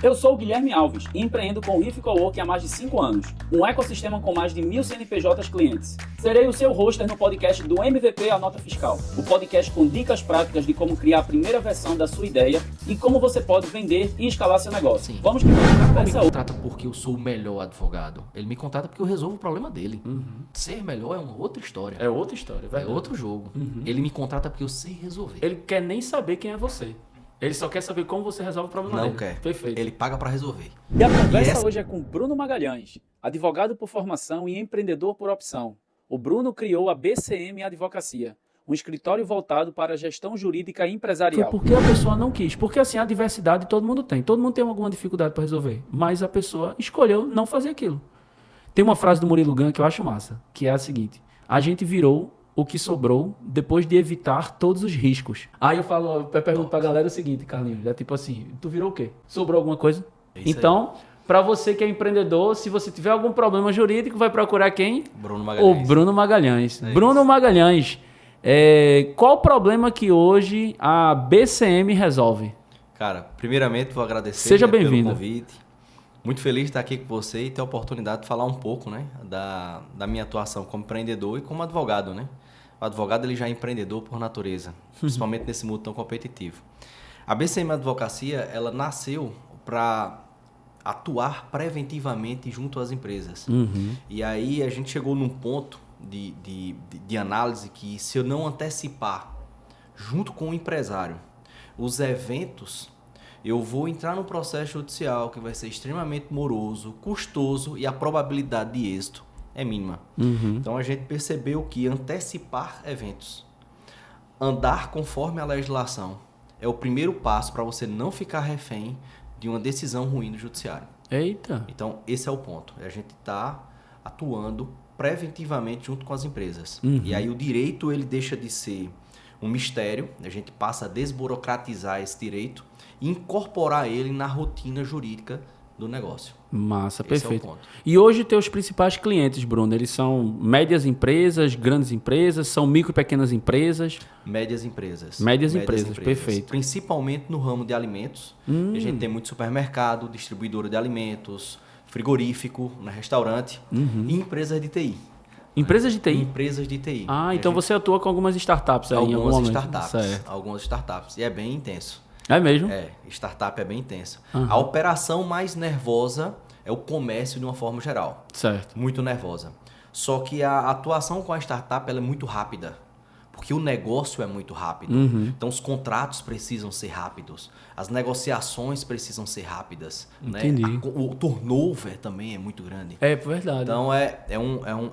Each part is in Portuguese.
Eu sou o Guilherme Alves e empreendo com o Riff Coworking há mais de 5 anos, um ecossistema com mais de 1.000 CNPJs clientes. Serei o seu hoster no podcast do MVP A Nota Fiscal, o podcast com dicas práticas de como criar a primeira versão da sua ideia e como você pode vender e escalar seu negócio. Sim. Vamos que vamos. O cara não me contrata porque eu sou o melhor advogado. Ele me contrata porque eu resolvo o problema dele. Ser melhor é uma outra história. É outra história, É verdade. outro jogo. Ele me contrata porque eu sei resolver. Ele quer nem saber quem é você. Ele só quer saber como você resolve o problema Não dele. quer. Perfeito. Ele paga pra resolver. E a conversa essa- hoje é com Bruno Magalhães, advogado por formação e empreendedor por opção. O Bruno criou a BCM Advocacia, um escritório voltado para a gestão jurídica e Foi empresarial. porque a pessoa não quis. Porque assim, a diversidade todo mundo tem. Todo mundo tem alguma dificuldade para resolver. Mas a pessoa escolheu não fazer aquilo. Tem uma frase do Murilo Gun que eu acho massa, que é a seguinte: a gente virou o que sobrou depois de evitar todos os riscos. Aí eu pergunto pra galera o seguinte, Carlinhos, é tipo assim, tu virou o quê? Sobrou alguma coisa? É isso Então, para você que é empreendedor, se você tiver algum problema jurídico, vai procurar quem? Bruno O Magalhães. Bruno Magalhães. É Bruno isso. Magalhães, qual o problema que hoje a BCM resolve? Cara, primeiramente vou agradecer Seja pelo bem-vindo. convite. Muito feliz de estar aqui com você e ter a oportunidade de falar um pouco, né, da minha atuação como empreendedor e como advogado, né? O advogado ele já é empreendedor por natureza, principalmente nesse mundo tão competitivo. A BCM Advocacia, ela nasceu para atuar preventivamente junto às empresas. E aí a gente chegou num ponto de análise que, se eu não antecipar junto com o empresário os eventos, eu vou entrar num processo judicial que vai ser extremamente moroso, custoso e a probabilidade de êxito é mínima. Então a gente percebeu que antecipar eventos, andar conforme a legislação, é o primeiro passo para você não ficar refém de uma decisão ruim do judiciário. Eita. Então esse é o ponto. A gente está atuando preventivamente junto com as empresas. E aí o direito ele deixa de ser um mistério, a gente passa a desburocratizar esse direito e incorporar ele na rotina jurídica do negócio. Massa, Esse perfeito. é o ponto. E hoje teus principais clientes, Bruno, eles são médias empresas, grandes empresas, são micro e pequenas empresas? Médias empresas. Médias empresas, perfeito. Principalmente no ramo de alimentos. A gente tem muito supermercado, distribuidora de alimentos, frigorífico, restaurante e empresas de TI. Empresas de TI? Empresas de TI. Ah, E a então gente- você atua com algumas startups aí em algum Algumas momento. startups. Certo. Algumas startups. E é bem intenso. É mesmo? Startup é bem intenso. A operação mais nervosa é o comércio de uma forma geral. Certo. Muito nervosa. Só que a atuação com a startup ela é muito rápida. Porque o negócio é muito rápido. Então os contratos precisam ser rápidos. As negociações precisam ser rápidas. Entendi. Né? O turnover também é muito grande. É verdade. Então é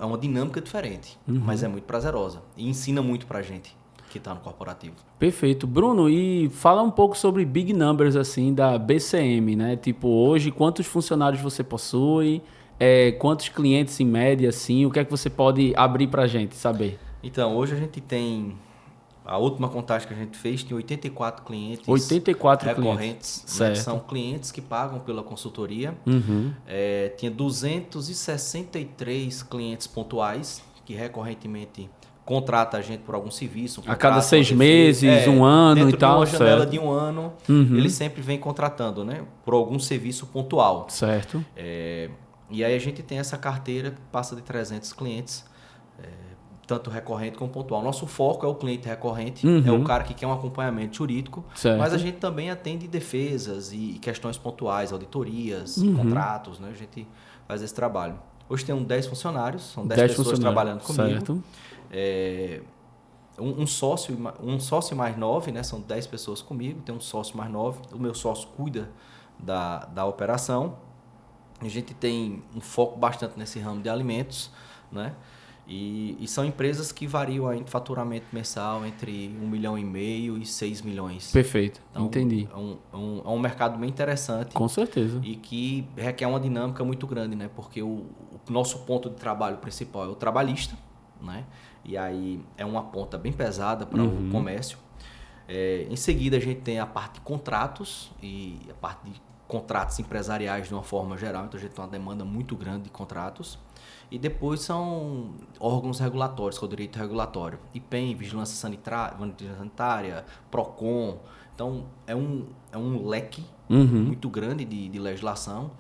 uma dinâmica diferente. Mas é muito prazerosa. E ensina muito pra gente que está no corporativo. Perfeito. Bruno, e fala um pouco sobre big numbers assim da BCM, né? Tipo, hoje, quantos funcionários você possui? Quantos clientes em média, assim? O que é que você pode abrir pra gente saber? Então, hoje a gente tem... A última contagem que a gente fez tinha 84 clientes 84 recorrentes. clientes. Né? Certo. São clientes que pagam pela consultoria. Tinha 263 clientes pontuais que recorrentemente contrata a gente por algum serviço. A cada 6 meses, um ano dentro e tal, de uma janela certo. de um ano, ele sempre vem contratando, né? Por algum serviço pontual. Certo. E aí a gente tem essa carteira que passa de 300 clientes, tanto recorrente como pontual. Nosso foco é o cliente recorrente, é o cara que quer um acompanhamento jurídico, Certo. mas a gente também atende defesas e questões pontuais, auditorias, contratos, né? A gente faz esse trabalho. Hoje tem 10 funcionários, são 10 pessoas funcionários. trabalhando comigo. Certo. Um sócio mais 9, né? São 10 pessoas comigo, tem um sócio mais 9. O meu sócio cuida da operação. A gente tem um foco bastante nesse ramo de alimentos, né? E são empresas que variam aí em faturamento mensal entre 1,5 milhão e 6 milhões. Perfeito. Então, Entendi. É um mercado bem interessante. Com certeza. E que requer uma dinâmica muito grande, né? Porque o nosso ponto de trabalho principal é o trabalhista, né? E aí é uma ponta bem pesada para o comércio. Em seguida a gente tem a parte de contratos e a parte de contratos empresariais de uma forma geral. Então a gente tem uma demanda muito grande de contratos. E depois são órgãos regulatórios, que é o direito regulatório. IPEM, Vigilância Sanitária, PROCON. Então, é um leque muito grande de legislação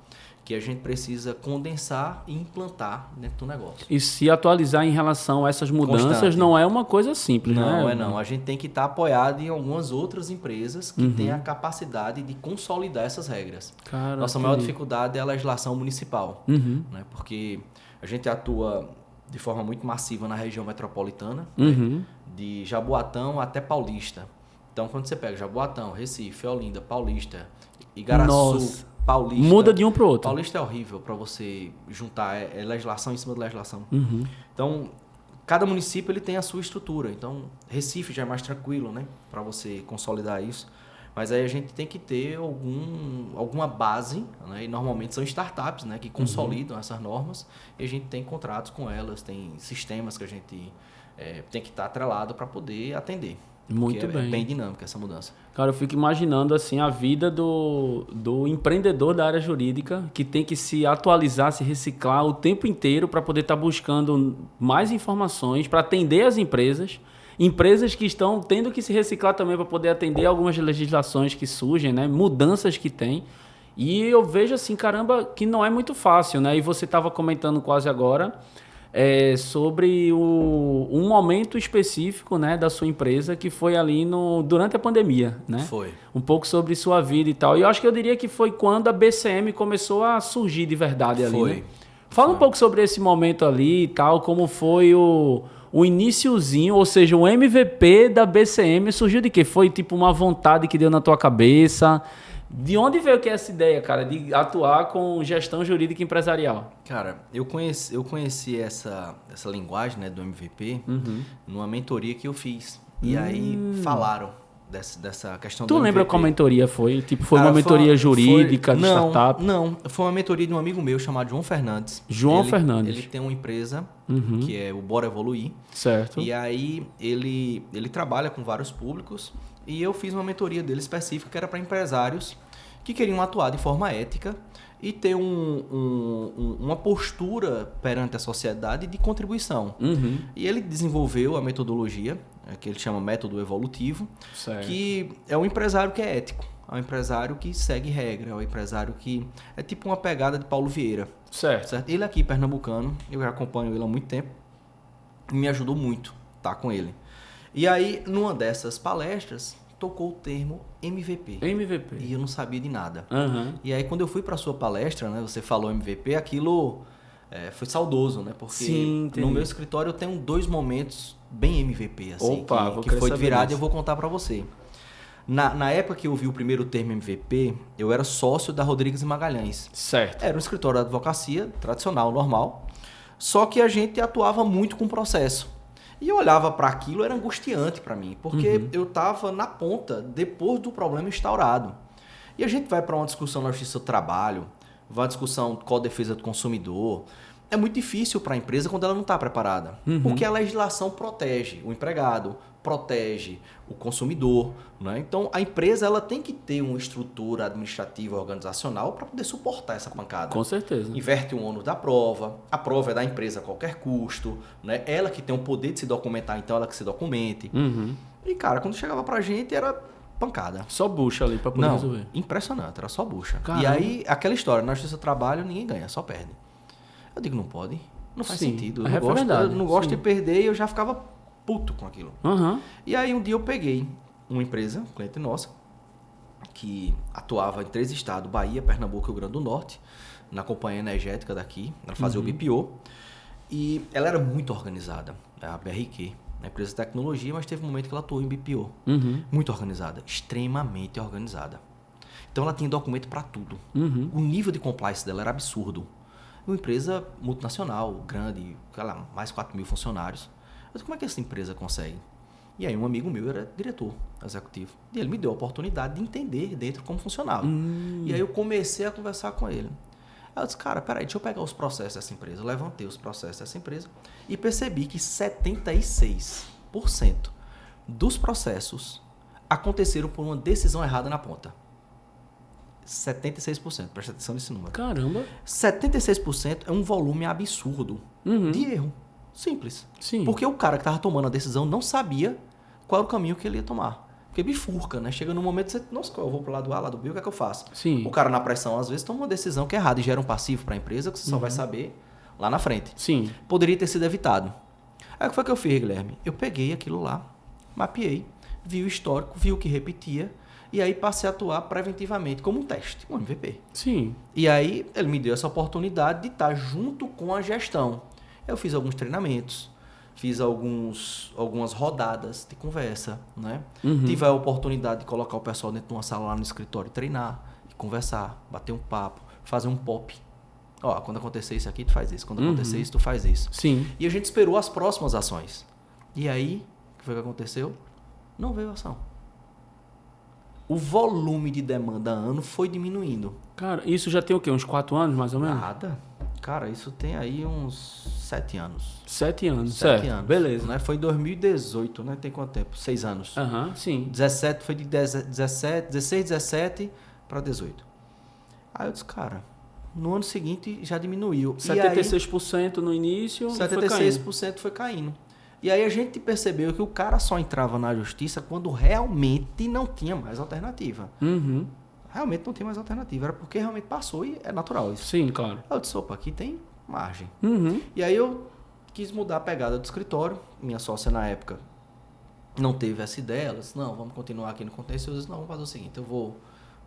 que a gente precisa condensar e implantar dentro do negócio. E se atualizar em relação a essas mudanças Constante. não é uma coisa simples, né? Não é não. A gente tem que estar apoiado em algumas outras empresas que têm a capacidade de consolidar essas regras. Cara, Nossa maior dificuldade é a legislação municipal, né? Porque a gente atua de forma muito massiva na região metropolitana, né? De Jaboatão até Paulista. Então, quando você pega Jaboatão, Recife, Olinda, Paulista, Igaraçu, Nossa. Paulista... Muda de um para o outro. Paulista é horrível para você juntar, é legislação em cima de legislação. Então, cada município ele tem a sua estrutura. Então, Recife já é mais tranquilo, né? Para você consolidar isso. Mas aí a gente tem que ter alguma base, né? E normalmente são startups, né? Que consolidam essas normas. E a gente tem contratos com elas, tem sistemas que a gente tem que estar atrelado para poder atender. Muito bem. É bem dinâmica essa mudança. Cara, eu fico imaginando assim a vida do empreendedor da área jurídica que tem que se atualizar, se reciclar o tempo inteiro para poder estar buscando mais informações, para atender as empresas que estão tendo que se reciclar também para poder atender algumas legislações que surgem, né? Mudanças que tem. E eu vejo assim, caramba, que não é muito fácil, né? E você estava comentando quase agora sobre um momento específico, né, da sua empresa que foi ali durante a pandemia, né? Foi. Um pouco sobre sua vida e tal. E eu acho que eu diria que foi quando a BCM começou a surgir de verdade ali, Foi. né? Fala um pouco sobre esse momento ali e tal, como foi o iniciozinho, ou seja, o MVP da BCM surgiu de quê? Foi tipo uma vontade que deu na tua cabeça? De onde veio que essa ideia, cara, de atuar com gestão jurídica empresarial? Cara, eu conheci essa linguagem, né, do MVP numa mentoria que eu fiz. E aí falaram dessa questão do Tu lembra MVP. qual mentoria foi? Tipo, foi Cara, uma mentoria jurídica de não, startup? Não, foi uma mentoria de um amigo meu chamado João Fernandes. João Fernandes. Ele tem uma empresa que é o Bora Evoluir. Certo. E aí ele trabalha com vários públicos e eu fiz uma mentoria dele específica que era para empresários que queriam atuar de forma ética e ter uma postura perante a sociedade de contribuição. E ele desenvolveu a metodologia, que ele chama método evolutivo, Certo. que é um empresário que é ético, é um empresário que segue regra, é um empresário que é tipo uma pegada de Paulo Vieira. Certo. Ele aqui, pernambucano, eu já acompanho ele há muito tempo, e me ajudou muito estar com ele. E aí, numa dessas palestras, tocou o termo MVP. MVP. E eu não sabia de nada. Aham. E aí, quando eu fui para a sua palestra, né, você falou MVP, aquilo foi saudoso, né? Porque Sim, entendi. no meu escritório eu tenho 2 momentos bem MVP, assim, Opa, vou que querer foi de saber virada e disso. eu vou contar para você. Na época que eu vi o primeiro termo MVP, eu era sócio da Rodrigues e Magalhães. Certo. Era um escritório de advocacia tradicional, normal, só que a gente atuava muito com processo. E eu olhava para aquilo, era angustiante para mim, porque eu estava na ponta depois do problema instaurado. E a gente vai para uma discussão na Justiça do Trabalho, vai uma discussão com a defesa do consumidor. É muito difícil para a empresa quando ela não está preparada, porque a legislação protege o empregado, protege o consumidor, né? Então a empresa ela tem que ter uma estrutura administrativa organizacional para poder suportar essa pancada. Com certeza. Inverte o ônus da prova, a prova é da empresa a qualquer custo, né? Ela que tem o poder de se documentar, então ela que se documente. E cara, quando chegava pra gente era pancada. Só bucha ali pra poder resolver. Impressionante, era só bucha. Caramba. E aí, aquela história, na Justiça do Trabalho ninguém ganha, só perde. Eu digo, não pode, não faz Sim, sentido. é Eu verdade, não gosto sim. de perder e eu já ficava puto com aquilo. Aham. E aí um dia eu peguei uma empresa, um cliente nossa, que atuava em 3 estados, Bahia, Pernambuco e Rio Grande do Norte, na companhia energética daqui, ela fazia o BPO, e ela era muito organizada, a BRQ, a empresa de tecnologia, mas teve um momento que ela atuou em BPO. Muito organizada, extremamente organizada. Então ela tinha documento para tudo. O nível de compliance dela era absurdo. Uma empresa multinacional, grande, sei lá, mais 4.000 funcionários. Eu disse, como é que essa empresa consegue? E aí um amigo meu era diretor executivo. E ele me deu a oportunidade de entender dentro como funcionava. E aí eu comecei a conversar com ele. Aí eu disse, cara, peraí, deixa eu pegar os processos dessa empresa. Eu levantei os processos dessa empresa e percebi que 76% dos processos aconteceram por uma decisão errada na ponta. 76%, presta atenção nesse número. Caramba. 76% é um volume absurdo de erro. Simples. Sim. Porque o cara que estava tomando a decisão não sabia qual era o caminho que ele ia tomar. Porque bifurca, né? Chega num momento que você, nossa, eu vou pro lado A, lado B, o que é que eu faço? Sim. O cara na pressão, às vezes, toma uma decisão que é errada e gera um passivo para a empresa que você só vai saber lá na frente. Sim. Poderia ter sido evitado. Aí o que foi que eu fiz, Guilherme? Eu peguei aquilo lá, mapeei, vi o histórico, vi o que repetia e aí passei a atuar preventivamente como um teste, um MVP. Sim. E aí ele me deu essa oportunidade de estar junto com a gestão. Eu fiz alguns treinamentos, fiz algumas rodadas de conversa, né? Tive a oportunidade de colocar o pessoal dentro de uma sala lá no escritório e treinar, e conversar, bater um papo, fazer um pop. Ó, quando acontecer isso aqui, tu faz isso. Quando acontecer isso, tu faz isso. Sim. E a gente esperou as próximas ações. E aí, o que foi que aconteceu? Não veio ação. O volume de demanda ano foi diminuindo. Cara, isso já tem o quê? Uns 4 anos, mais ou menos? Nada. Cara, isso tem aí uns 7 anos. 7 anos, 7 certo. anos. Beleza. Né? Foi em 2018, né? Tem quanto tempo? 6 anos. Aham, sim. 17, foi de 16, 17 para 18. Aí eu disse, cara, no ano seguinte já diminuiu. 76% no início, 76% foi caindo. E aí a gente percebeu que o cara só entrava na justiça quando realmente não tinha mais alternativa. Uhum. Realmente não tinha mais alternativa. Era porque realmente passou e é natural isso. Sim, claro. Aí eu disse, opa, aqui tem margem. Uhum. E aí eu quis mudar a pegada do escritório. Minha sócia na época não teve essa ideia. Ela disse, não, vamos continuar aqui no contexto. Eu disse, não, vamos fazer o seguinte, eu vou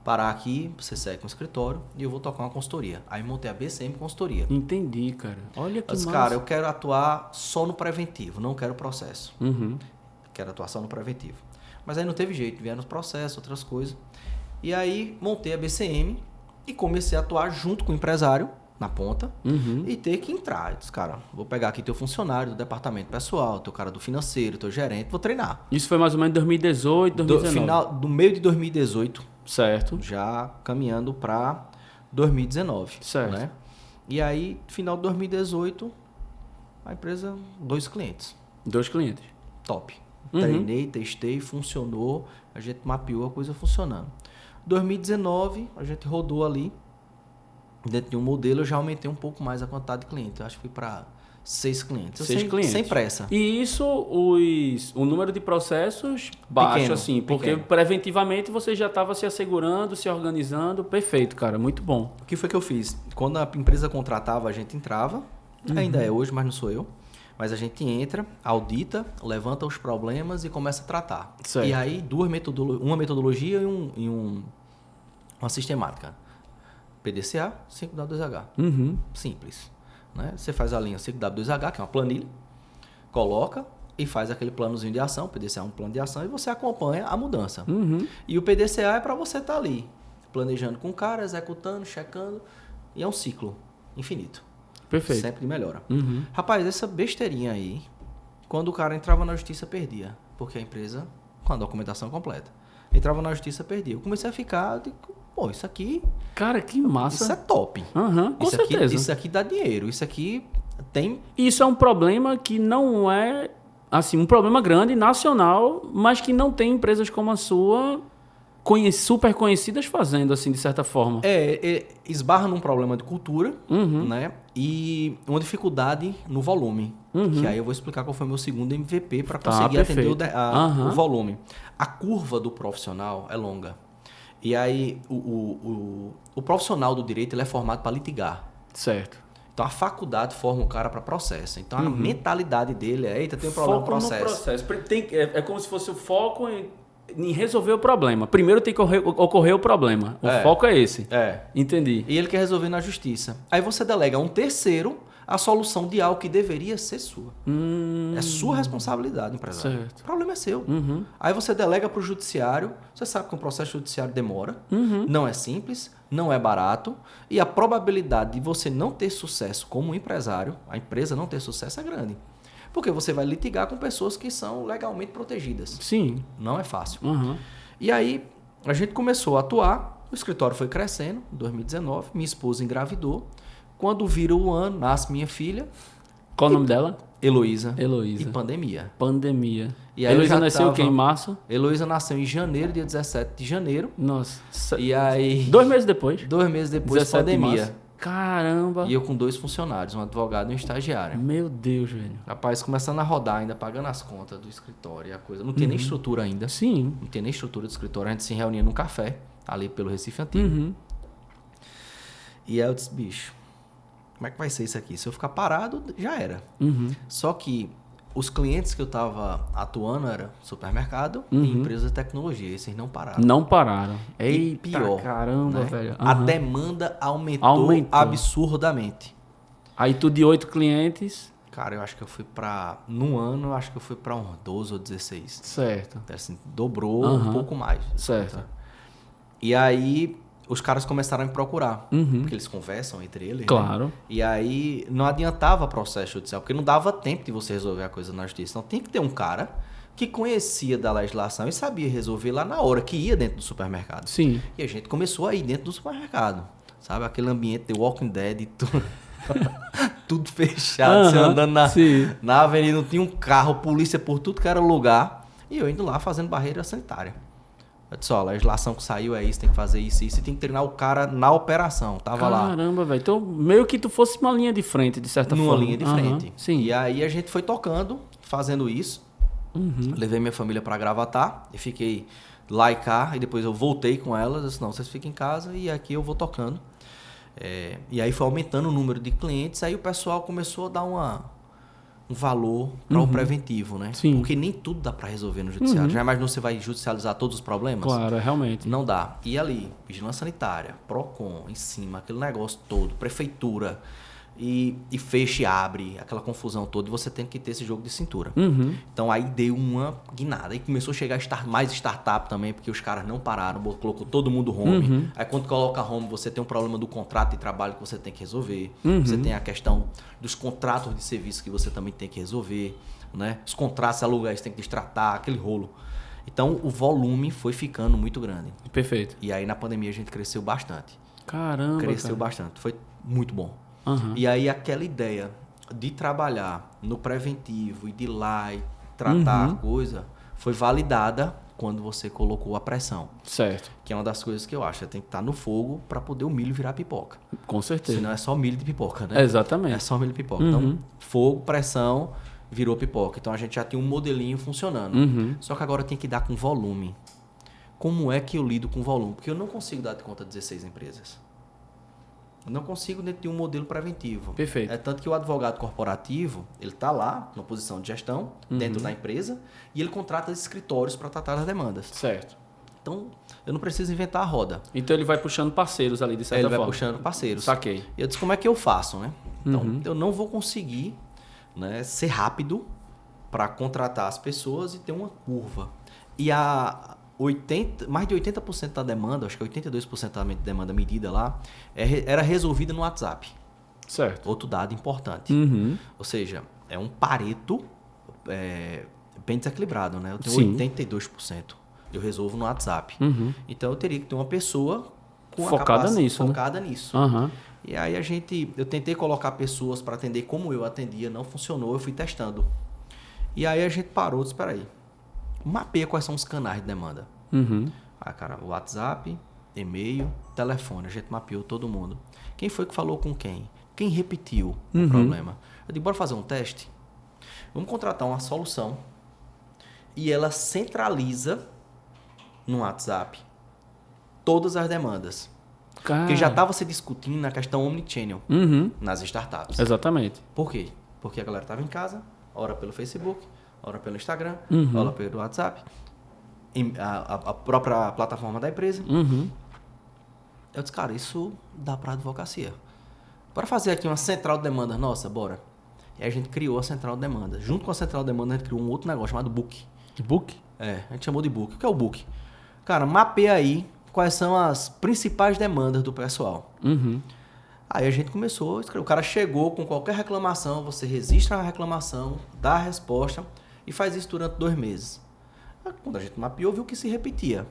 parar aqui, você segue com o escritório e eu vou tocar uma consultoria. Aí montei a BCM Consultoria. Entendi, cara. Olha que Eu disse, massa. cara, eu quero atuar só no preventivo, não quero processo. Uhum. Quero atuar só no preventivo. Mas aí não teve jeito, vieram os processos, outras coisas. E aí montei a BCM e comecei a atuar junto com o empresário, na ponta, e ter que entrar. Eu disse, cara, vou pegar aqui teu funcionário do departamento pessoal, teu cara do financeiro, teu gerente, vou treinar. Isso foi mais ou menos 2018, 2019. Do meio de 2018, Certo. já caminhando para 2019. Certo. Né? E aí, final de 2018, a empresa, 2 clientes. 2 clientes. Top. Treinei, testei, funcionou, a gente mapeou a coisa funcionando. 2019, a gente rodou ali, dentro de um modelo, eu já aumentei um pouco mais a quantidade de clientes. Eu acho que fui para 6 clientes. 6 clientes. Sem pressa. E isso, o número de processos baixo, Pequeno, assim, porque pequeno. preventivamente você já estava se assegurando, se organizando. Perfeito, cara, muito bom. O que foi que eu fiz? Quando a empresa contratava, a gente entrava, ainda é hoje, mas não sou eu. Mas a gente entra, audita, levanta os problemas e começa a tratar. Certo. E aí, uma metodologia e uma sistemática. PDCA, 5W2H. Uhum. Simples. Né? Você faz a linha 5W2H, que é uma planilha, coloca e faz aquele planozinho de ação. O PDCA é um plano de ação e você acompanha a mudança. Uhum. E o PDCA é para você estar ali, planejando com o cara, executando, checando. E é um ciclo infinito. Perfeito. Sempre melhora. Uhum. Rapaz, essa besteirinha aí, quando o cara entrava na justiça, perdia. Porque a empresa, com a documentação completa, entrava na justiça, perdia. Eu comecei a ficar, eu digo, pô, isso aqui, Cara, que massa. isso é top. Aham, com isso certeza. Aqui, isso aqui dá dinheiro. Isso aqui tem... Isso é um problema que não é, assim, um problema grande, nacional, mas que não tem empresas como a sua super conhecidas fazendo, assim, de certa forma. Esbarra num problema de cultura, né? E uma dificuldade no volume. Que aí eu vou explicar qual foi o meu segundo MVP para conseguir atender o volume. A curva do profissional é longa. E aí o profissional do direito ele é formado para litigar. Certo. Então a faculdade forma o cara para processo. Então a mentalidade dele é, eita, tem um problema no processo. No processo. É como se fosse o foco em resolver o problema. Primeiro tem que ocorrer o problema. O foco é esse. Entendi. E ele quer resolver na justiça. Aí você delega a um terceiro a solução de algo que deveria ser sua. É sua responsabilidade, empresário. Certo. O problema é seu. Aí você delega para o judiciário. Você sabe que um processo judiciário demora. Não é simples, não é barato. E a probabilidade de você não ter sucesso como empresário, a empresa não ter sucesso é grande. Porque você vai litigar com pessoas que são legalmente protegidas. Sim. Não é fácil. E aí, a gente começou a atuar, o escritório foi crescendo, em 2019, minha esposa engravidou. Quando vira o ano, nasce minha filha. Qual o nome dela? Heloísa. Heloísa. E pandemia. Pandemia. E aí Heloísa nasceu o quê? Em março? Heloísa nasceu em janeiro, dia 17 de janeiro. Nossa. E aí... 2 meses depois. 2 meses depois, 17 de pandemia. março. Caramba. E eu com 2 funcionários, um advogado e um estagiário. Meu Deus, velho. Rapaz, começando a rodar ainda, pagando as contas do escritório e a coisa. Não tinha nem estrutura ainda. Sim. Não tinha nem estrutura do escritório. A gente se reunia num café, ali pelo Recife Antigo. E aí eu disse, bicho, como é que vai ser isso aqui? Se eu ficar parado, já era. Só que os clientes que eu tava atuando era supermercado e empresa de tecnologia. Esses não pararam. Não pararam. E Eita, pior, caramba, né? velho. A demanda aumentou absurdamente. Aí tu de 8 clientes. Cara, eu acho que eu fui pra... No ano, eu acho que eu fui pra uns 12 ou 16. Certo. Assim, dobrou um pouco mais. Certo. E aí, os caras começaram a me procurar. Porque eles conversam entre eles. Claro. Né? E aí, não adiantava processo judicial. Porque não dava tempo de você resolver a coisa na justiça. Então, tem que ter um cara que conhecia da legislação e sabia resolver lá na hora, que ia dentro do supermercado. Sim. E a gente começou a ir dentro do supermercado. Sabe? Aquele ambiente de Walking Dead e tudo... tudo fechado, você andando na avenida, não tinha um carro, polícia por tudo que era lugar, e eu indo lá fazendo barreira sanitária. Eu disse, ó, a legislação que saiu é isso, tem que fazer isso, e tem que treinar o cara na operação, tava lá. Caramba, velho, então meio que tu fosse uma linha de frente, de certa forma. Numa linha de frente. Sim. E aí a gente foi tocando, fazendo isso, levei minha família pra Gravatar, e fiquei lá e cá, e depois eu voltei com elas, eu disse, não, vocês fiquem em casa, e aqui eu vou tocando. E aí foi aumentando o número de clientes, aí o pessoal começou a dar um valor para o preventivo, né? Sim. Porque nem tudo dá para resolver no judiciário. Já imaginou você vai judicializar todos os problemas? Claro, realmente. Não dá. E ali, vigilância sanitária, PROCON, em cima, aquele negócio todo, prefeitura, e fecha e abre, aquela confusão toda, e você tem que ter esse jogo de cintura. Então aí deu uma guinada. Aí começou a chegar mais startup também, porque os caras não pararam, colocou todo mundo home. Aí quando coloca home, você tem um problema do contrato de trabalho que você tem que resolver. Você tem a questão dos contratos de serviço que você também tem que resolver, né? Os contratos aluguéis tem que destratar, aquele rolo. Então o volume foi ficando muito grande. Perfeito. E aí na pandemia a gente cresceu bastante. Caramba, Cresceu cara. bastante. Foi muito bom. E aí aquela ideia de trabalhar no preventivo e de ir lá e tratar a coisa foi validada quando você colocou a pressão. Certo. Que é uma das coisas que eu acho. Você tem que estar no fogo para poder o milho virar pipoca. Com certeza. Senão é só milho de pipoca, né? Exatamente. É só milho de pipoca. Então, fogo, pressão, virou pipoca. Então a gente já tinha um modelinho funcionando. Só que agora tem que dar com volume. Como é que eu lido com volume? Porque eu não consigo dar de conta 16 empresas. Eu não consigo dentro de um modelo preventivo. Perfeito. É tanto que o advogado corporativo, ele está lá, na posição de gestão, dentro da empresa, e ele contrata escritórios para tratar as demandas. Certo. Então, eu não preciso inventar a roda. Então ele vai puxando parceiros ali, de certa Ele forma. vai puxando parceiros. Saquei. E eu disse, como é que eu faço, né? Então, eu não vou conseguir, né, ser rápido para contratar as pessoas e ter uma curva. E mais de 80% da demanda, acho que 82% da demanda medida lá, era resolvida no WhatsApp. Certo. Outro dado importante. Ou seja, é um Pareto bem desequilibrado, né? Eu tenho Sim. 82%. Eu resolvo no WhatsApp. Então, eu teria que ter uma pessoa com Focada nisso, focada nisso. E aí eu tentei colocar pessoas para atender como eu atendia, não funcionou, eu fui testando. E aí a gente parou e disse, espera aí, mapeia quais são os canais de demanda. Aí, cara, WhatsApp, e-mail, telefone, a gente mapeou todo mundo. Quem foi que falou com quem? Quem repetiu o problema? Eu disse, bora fazer um teste? Vamos contratar uma solução e ela centraliza no WhatsApp todas as demandas. Porque já estava se discutindo na questão omnichannel nas startups. Exatamente. Por quê? Porque a galera estava em casa, ora pelo Facebook, ora pelo Instagram, ora pelo WhatsApp, a própria plataforma da empresa. Eu disse, cara, isso dá para advocacia. Bora fazer aqui uma central de demanda nossa, bora. E aí a gente criou a central de demanda. Junto com a central de demanda, a gente criou um outro negócio chamado Book. Book? A gente chamou de Book. O que é o Book? Cara, mapeia aí quais são as principais demandas do pessoal. Aí a gente começou a escrever. O cara chegou com qualquer reclamação, você registra a reclamação, dá a resposta e faz isso durante 2 meses. Quando a gente mapeou, viu que se repetia.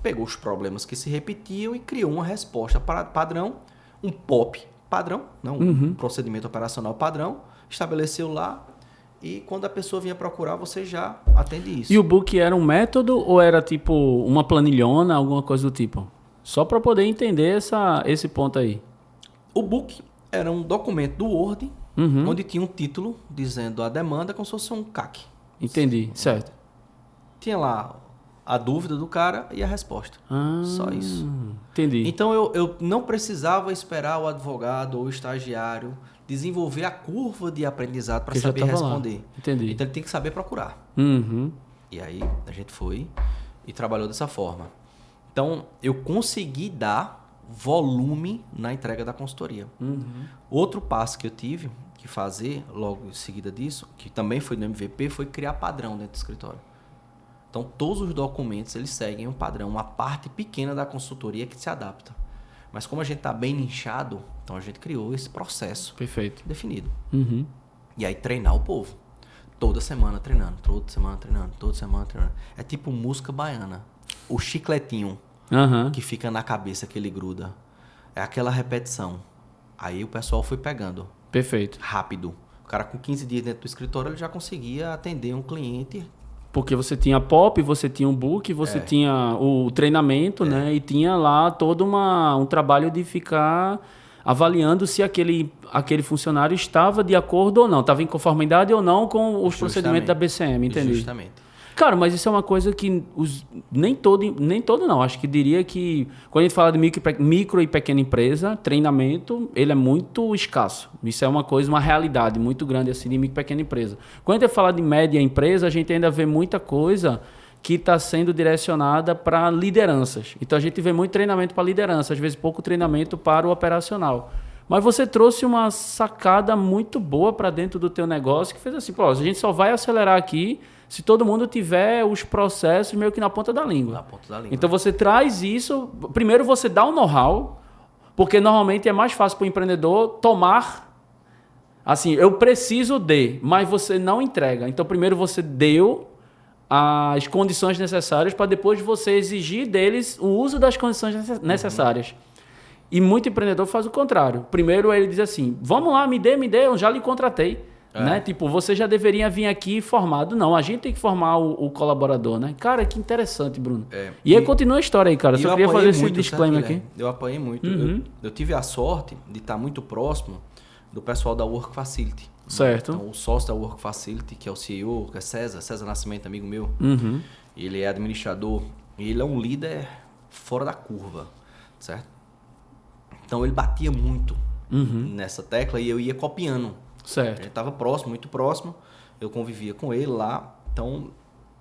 Pegou os problemas que se repetiam e criou uma resposta padrão, um POP padrão, não um procedimento operacional padrão, estabeleceu lá e quando a pessoa vinha procurar, você já atende isso. E o book era um método ou era tipo uma planilhona, alguma coisa do tipo? Só para poder entender esse ponto aí. O book era um documento do Word, Uhum. onde tinha um título dizendo a demanda como se fosse um CAC. Entendi, certo. Tinha lá a dúvida do cara e a resposta. Só isso. Entendi. Então eu não precisava esperar o advogado ou o estagiário desenvolver a curva de aprendizado para Porque já saber tava lá. responder. Entendi. Então ele tem que saber procurar. Uhum. E aí a gente foi e trabalhou dessa forma. Então eu consegui dar volume na entrega da consultoria. Outro passo que eu tive que fazer logo em seguida disso, que também foi no MVP, foi criar padrão dentro do escritório. Então todos os documentos eles seguem um padrão, uma parte pequena da consultoria que se adapta. Mas como a gente está bem nichado, então a gente criou esse processo Perfeito. definido. Uhum. E aí treinar o povo. Toda semana treinando, toda semana treinando, toda semana treinando. É tipo música baiana. O chicletinho Aham. que fica na cabeça, que ele gruda. É aquela repetição. Aí o pessoal foi pegando Perfeito. rápido. O cara com 15 dias dentro do escritório, ele já conseguia atender um cliente. Porque você tinha pop, você tinha um book, você tinha o treinamento, né? E tinha lá todo um trabalho de ficar avaliando se aquele funcionário estava de acordo ou não, estava em conformidade ou não com os procedimentos da BCM, entendeu? Justamente. Cara, mas isso é uma coisa que nem todo não. Acho que diria que quando a gente fala de micro e pequena empresa, treinamento, ele é muito escasso. Isso é uma coisa, uma realidade muito grande assim de micro e pequena empresa. Quando a gente fala de média empresa, a gente ainda vê muita coisa que está sendo direcionada para lideranças. Então a gente vê muito treinamento para liderança, às vezes pouco treinamento para o operacional. Mas você trouxe uma sacada muito boa para dentro do teu negócio que fez assim, pô, a gente só vai acelerar aqui se todo mundo tiver os processos meio que na ponta da língua. Na ponta da língua. Então você traz isso, primeiro você dá um know-how, porque normalmente é mais fácil para o empreendedor tomar, assim, eu preciso de, mas você não entrega. Então primeiro você deu as condições necessárias para depois você exigir deles o uso das condições necessárias. E muito empreendedor faz o contrário. Primeiro ele diz assim, vamos lá, me dê, eu já lhe contratei. Né? Tipo, você já deveria vir aqui formado. Não, a gente tem que formar o colaborador, né? Cara, que interessante, Bruno. E aí continua a história aí, cara. Só queria fazer esse disclaimer aqui. Eu apanhei muito. Eu tive a sorte de estar muito próximo do pessoal da Work Facility. Certo. Então, o sócio da Work Facility, que é o CEO, que é César Nascimento, amigo meu. Ele é administrador e ele é um líder fora da curva, certo? Então, ele batia muito nessa tecla e eu ia copiando. Certo. A gente estava próximo, muito próximo. Eu convivia com ele lá. Então,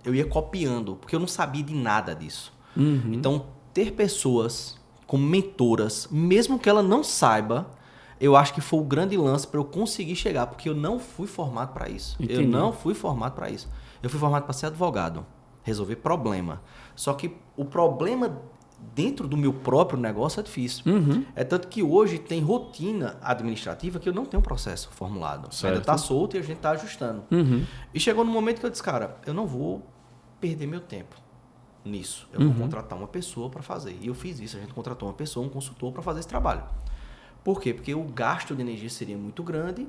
eu ia copiando, porque eu não sabia de nada disso. Então, ter pessoas como mentoras, mesmo que ela não saiba, eu acho que foi o grande lance para eu conseguir chegar, porque eu não fui formado para isso. Entendi. Eu não fui formado para isso. Eu fui formado para ser advogado, resolver problema. Só que o problema dentro do meu próprio negócio é difícil. É tanto que hoje tem rotina administrativa que eu não tenho processo formulado. Certo. Ainda está solto e a gente está ajustando. E chegou no momento que eu disse, cara, eu não vou perder meu tempo nisso. Eu vou contratar uma pessoa para fazer. E eu fiz isso. A gente contratou uma pessoa, um consultor para fazer esse trabalho. Por quê? Porque o gasto de energia seria muito grande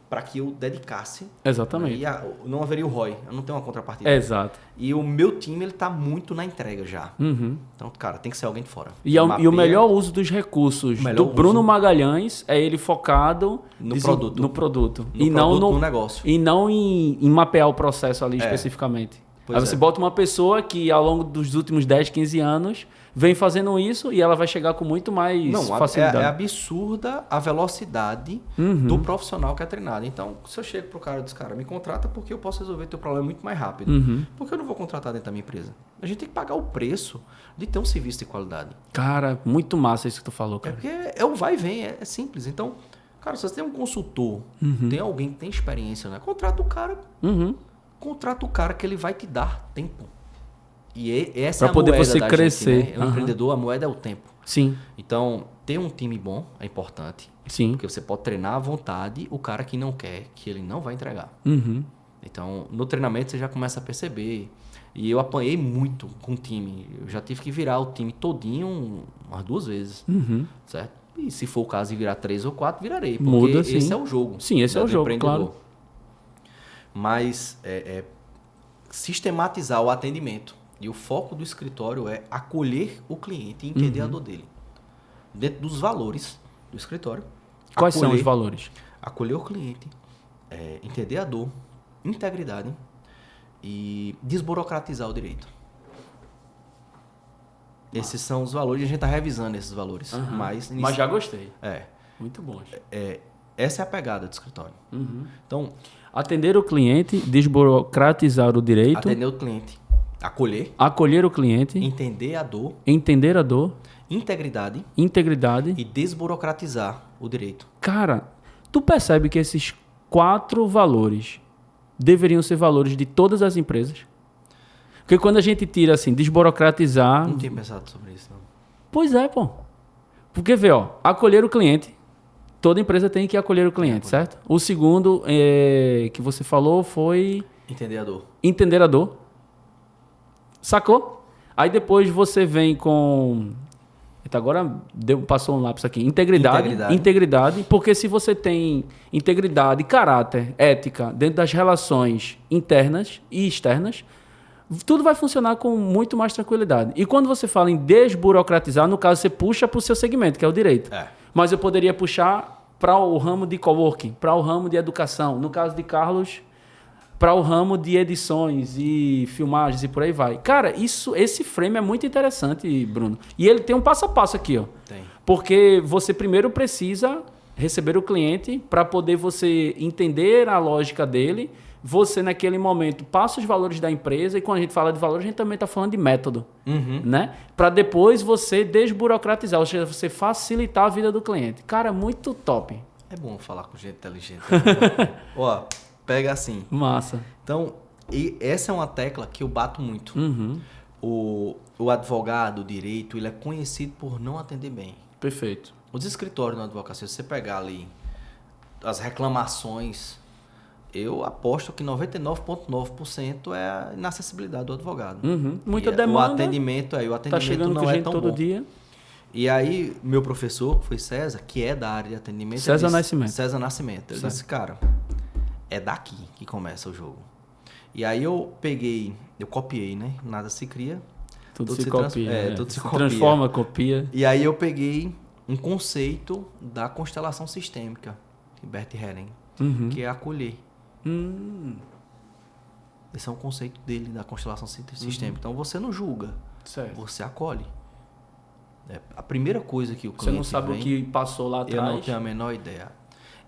para que eu dedicasse. Exatamente. E não haveria o ROI. Eu não tenho uma contrapartida. Exato. E o meu time, ele tá muito na entrega já. Então, cara, tem que ser alguém de fora. E o melhor uso dos recursos do Bruno Magalhães é ele focado no produto. No produto. No produto, no negócio. E não em mapear o processo ali especificamente. Pois Aí você bota uma pessoa que ao longo dos últimos 10, 15 anos vem fazendo isso e ela vai chegar com muito mais facilidade. É absurda a velocidade do profissional que é treinado. Então, se eu chego pro cara e diz, cara, me contrata porque eu posso resolver teu problema muito mais rápido. Porque eu não vou contratar dentro da minha empresa. A gente tem que pagar o preço de ter um serviço de qualidade. Cara, muito massa isso que tu falou, cara. Porque é o vai e vem, é simples. Então, cara, se você tem um consultor, tem alguém que tem experiência, né? Contrata o cara. Contrata o cara que ele vai te dar tempo. E essa pra é a poder moeda você da crescer. Gente, né? O empreendedor, a moeda é o tempo. Sim. Então, ter um time bom é importante. Sim. Porque você pode treinar à vontade o cara que não quer, que ele não vai entregar. Então, no treinamento você já começa a perceber. E eu apanhei muito com o time. Eu já tive que virar o time todinho umas 2 vezes. Certo? E se for o caso de virar 3 ou 4, virarei. Porque Muda, sim. esse é o jogo. Sim, esse é o jogo, claro. Mas sistematizar o atendimento. E o foco do escritório é acolher o cliente e entender a dor dele. Dentro dos valores do escritório. Quais são os valores? Acolher o cliente, entender a dor, integridade e desburocratizar o direito. Esses são os valores, e a gente está revisando esses valores. Mas já gostei. É. Muito bom. Essa é a pegada do escritório. Então, atender o cliente, desburocratizar o direito. atender o cliente, Acolher o cliente. entender a dor, Entender a dor. integridade Integridade. e desburocratizar o direito. Cara, tu percebe que esses 4 valores deveriam ser valores de todas as empresas? Porque quando a gente tira assim, desburocratizar... Não tinha pensado sobre isso, não. Pois é, pô. Porque, vê, ó, acolher o cliente. Toda empresa tem que acolher o cliente, certo? O segundo que você falou foi... Entender a dor. Entender a dor. Sacou? Aí depois você vem com... Eita, agora passou um lápis aqui. Integridade. Porque se você tem integridade, caráter, ética dentro das relações internas e externas, tudo vai funcionar com muito mais tranquilidade. E quando você fala em desburocratizar, no caso você puxa para o seu segmento, que é o direito. Mas eu poderia puxar para o ramo de coworking, para o ramo de educação. No caso de Carlos, para o ramo de edições e filmagens e por aí vai. Cara, esse frame é muito interessante, Bruno. E ele tem um passo a passo aqui, ó. Tem. Porque você primeiro precisa receber o cliente para poder você entender a lógica dele. Você, naquele momento, passa os valores da empresa. E quando a gente fala de valores, a gente também está falando de método. Né? Para depois você desburocratizar, ou seja, você facilitar a vida do cliente. Cara, muito top. É bom falar com gente inteligente. Né? Ó, pega assim. Massa. Então, essa é uma tecla que eu bato muito. O advogado, o direito, ele é conhecido por não atender bem. Perfeito. Os escritórios na advocacia, se você pegar ali as reclamações, eu aposto que 99,9% é a inacessibilidade do advogado. Muita E demanda. O atendimento tá chegando não com é gente tão todo bom. dia. E aí, meu professor, que foi César, que é da área de atendimento... César Nascimento. Ele disse, cara, é daqui que começa o jogo. E aí eu copiei, né? Nada se cria. Tudo se copia. Tudo se copia. Transforma, copia. E aí eu peguei um conceito da constelação sistêmica, de Bert Helling, que é acolher. Esse é um conceito dele, da constelação sistêmica. Então você não julga, você acolhe. A primeira coisa que o cliente Você não sabe o que passou lá atrás. Eu não tenho a menor ideia.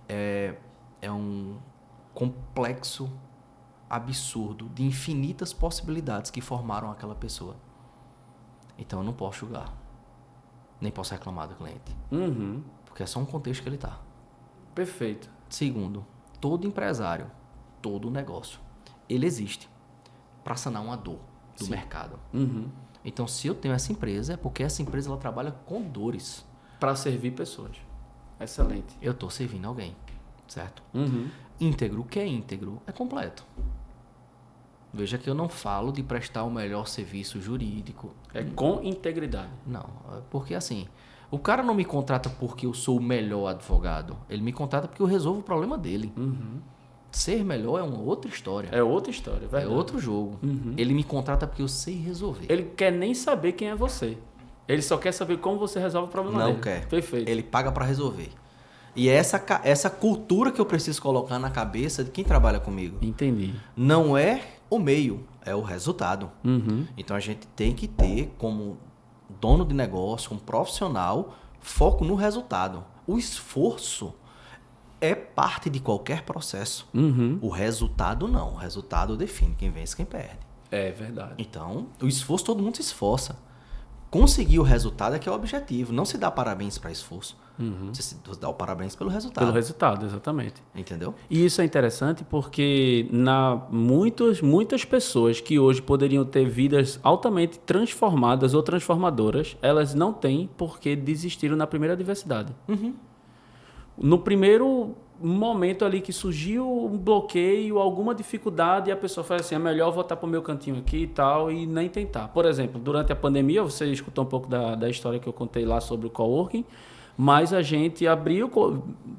É um complexo absurdo de infinitas possibilidades que formaram aquela pessoa. Então eu não posso julgar. Nem posso reclamar do cliente. Porque é só um contexto que ele está. Perfeito. Segundo, todo empresário, todo negócio, ele existe para sanar uma dor do mercado. Então, se eu tenho essa empresa, é porque essa empresa ela trabalha com dores. Para servir pessoas. Excelente. Eu estou servindo alguém, certo? Íntegro, o que é íntegro? É completo. Veja que eu não falo de prestar o melhor serviço jurídico. É com integridade. Não, porque assim, o cara não me contrata porque eu sou o melhor advogado. Ele me contrata porque eu resolvo o problema dele. Ser melhor é uma outra história. É outra história, verdade. É outro jogo. Ele me contrata porque eu sei resolver. Ele quer nem saber quem é você. Ele só quer saber como você resolve o problema dele. Não quer. Perfeito. Ele paga para resolver. E é essa cultura que eu preciso colocar na cabeça de quem trabalha comigo. Entendi. Não é o meio, é o resultado. Então a gente tem que ter, como dono de negócio, como profissional, foco no resultado. O esforço é parte de qualquer processo. O resultado não. O resultado define quem vence e quem perde. É verdade. Então, o esforço, todo mundo se esforça. Conseguir o resultado é que é o objetivo. Não se dá parabéns para esforço. Você se dá o parabéns pelo resultado. Pelo resultado, exatamente. Entendeu? E isso é interessante porque muitas pessoas que hoje poderiam ter vidas altamente transformadas ou transformadoras, elas não têm porque desistiram na primeira adversidade. No primeiro momento ali que surgiu um bloqueio, alguma dificuldade, e a pessoa fala assim, é melhor voltar para o meu cantinho aqui e tal, e nem tentar. Por exemplo, durante a pandemia, você escutou um pouco da história que eu contei lá sobre o coworking, mas a gente abriu,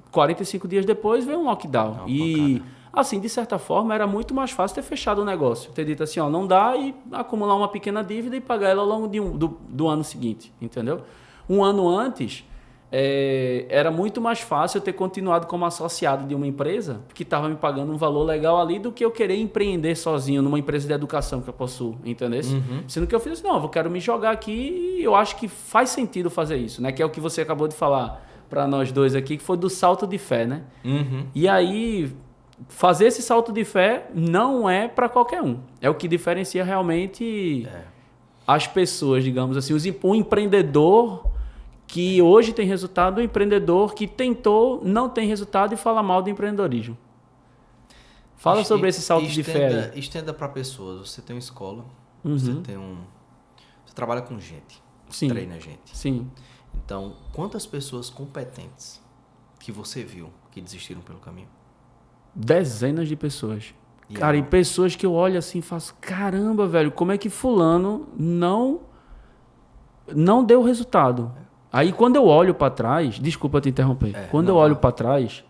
45 dias depois veio um lockdown. E, assim, de certa forma, era muito mais fácil ter fechado o negócio. Ter dito assim, ó, não dá, e acumular uma pequena dívida e pagar ela ao longo do ano seguinte, entendeu? Um ano antes, era muito mais fácil eu ter continuado como associado de uma empresa que estava me pagando um valor legal ali do que eu querer empreender sozinho numa empresa de educação que eu possuo, entendeu? Sendo que eu fiz assim, não, eu quero me jogar aqui e eu acho que faz sentido fazer isso, né? Que é o que você acabou de falar para nós dois aqui, que foi do salto de fé, né? E aí, fazer esse salto de fé não é para qualquer um. É o que diferencia realmente as pessoas, digamos assim. O empreendedor que hoje tem resultado, o empreendedor que tentou, não tem resultado e fala mal do empreendedorismo. Fala sobre esse salto de fé aí. Estenda para pessoas. Você tem uma escola, Uhum. você trabalha com gente, Sim. treina gente. Sim. Então, quantas pessoas competentes que você viu que desistiram pelo caminho? Dezenas de pessoas. E Cara, aí? e pessoas que eu olho assim e faço, caramba, velho, como é que fulano não deu resultado? Aí quando eu olho para trás, desculpa te interromper, quando eu olho para trás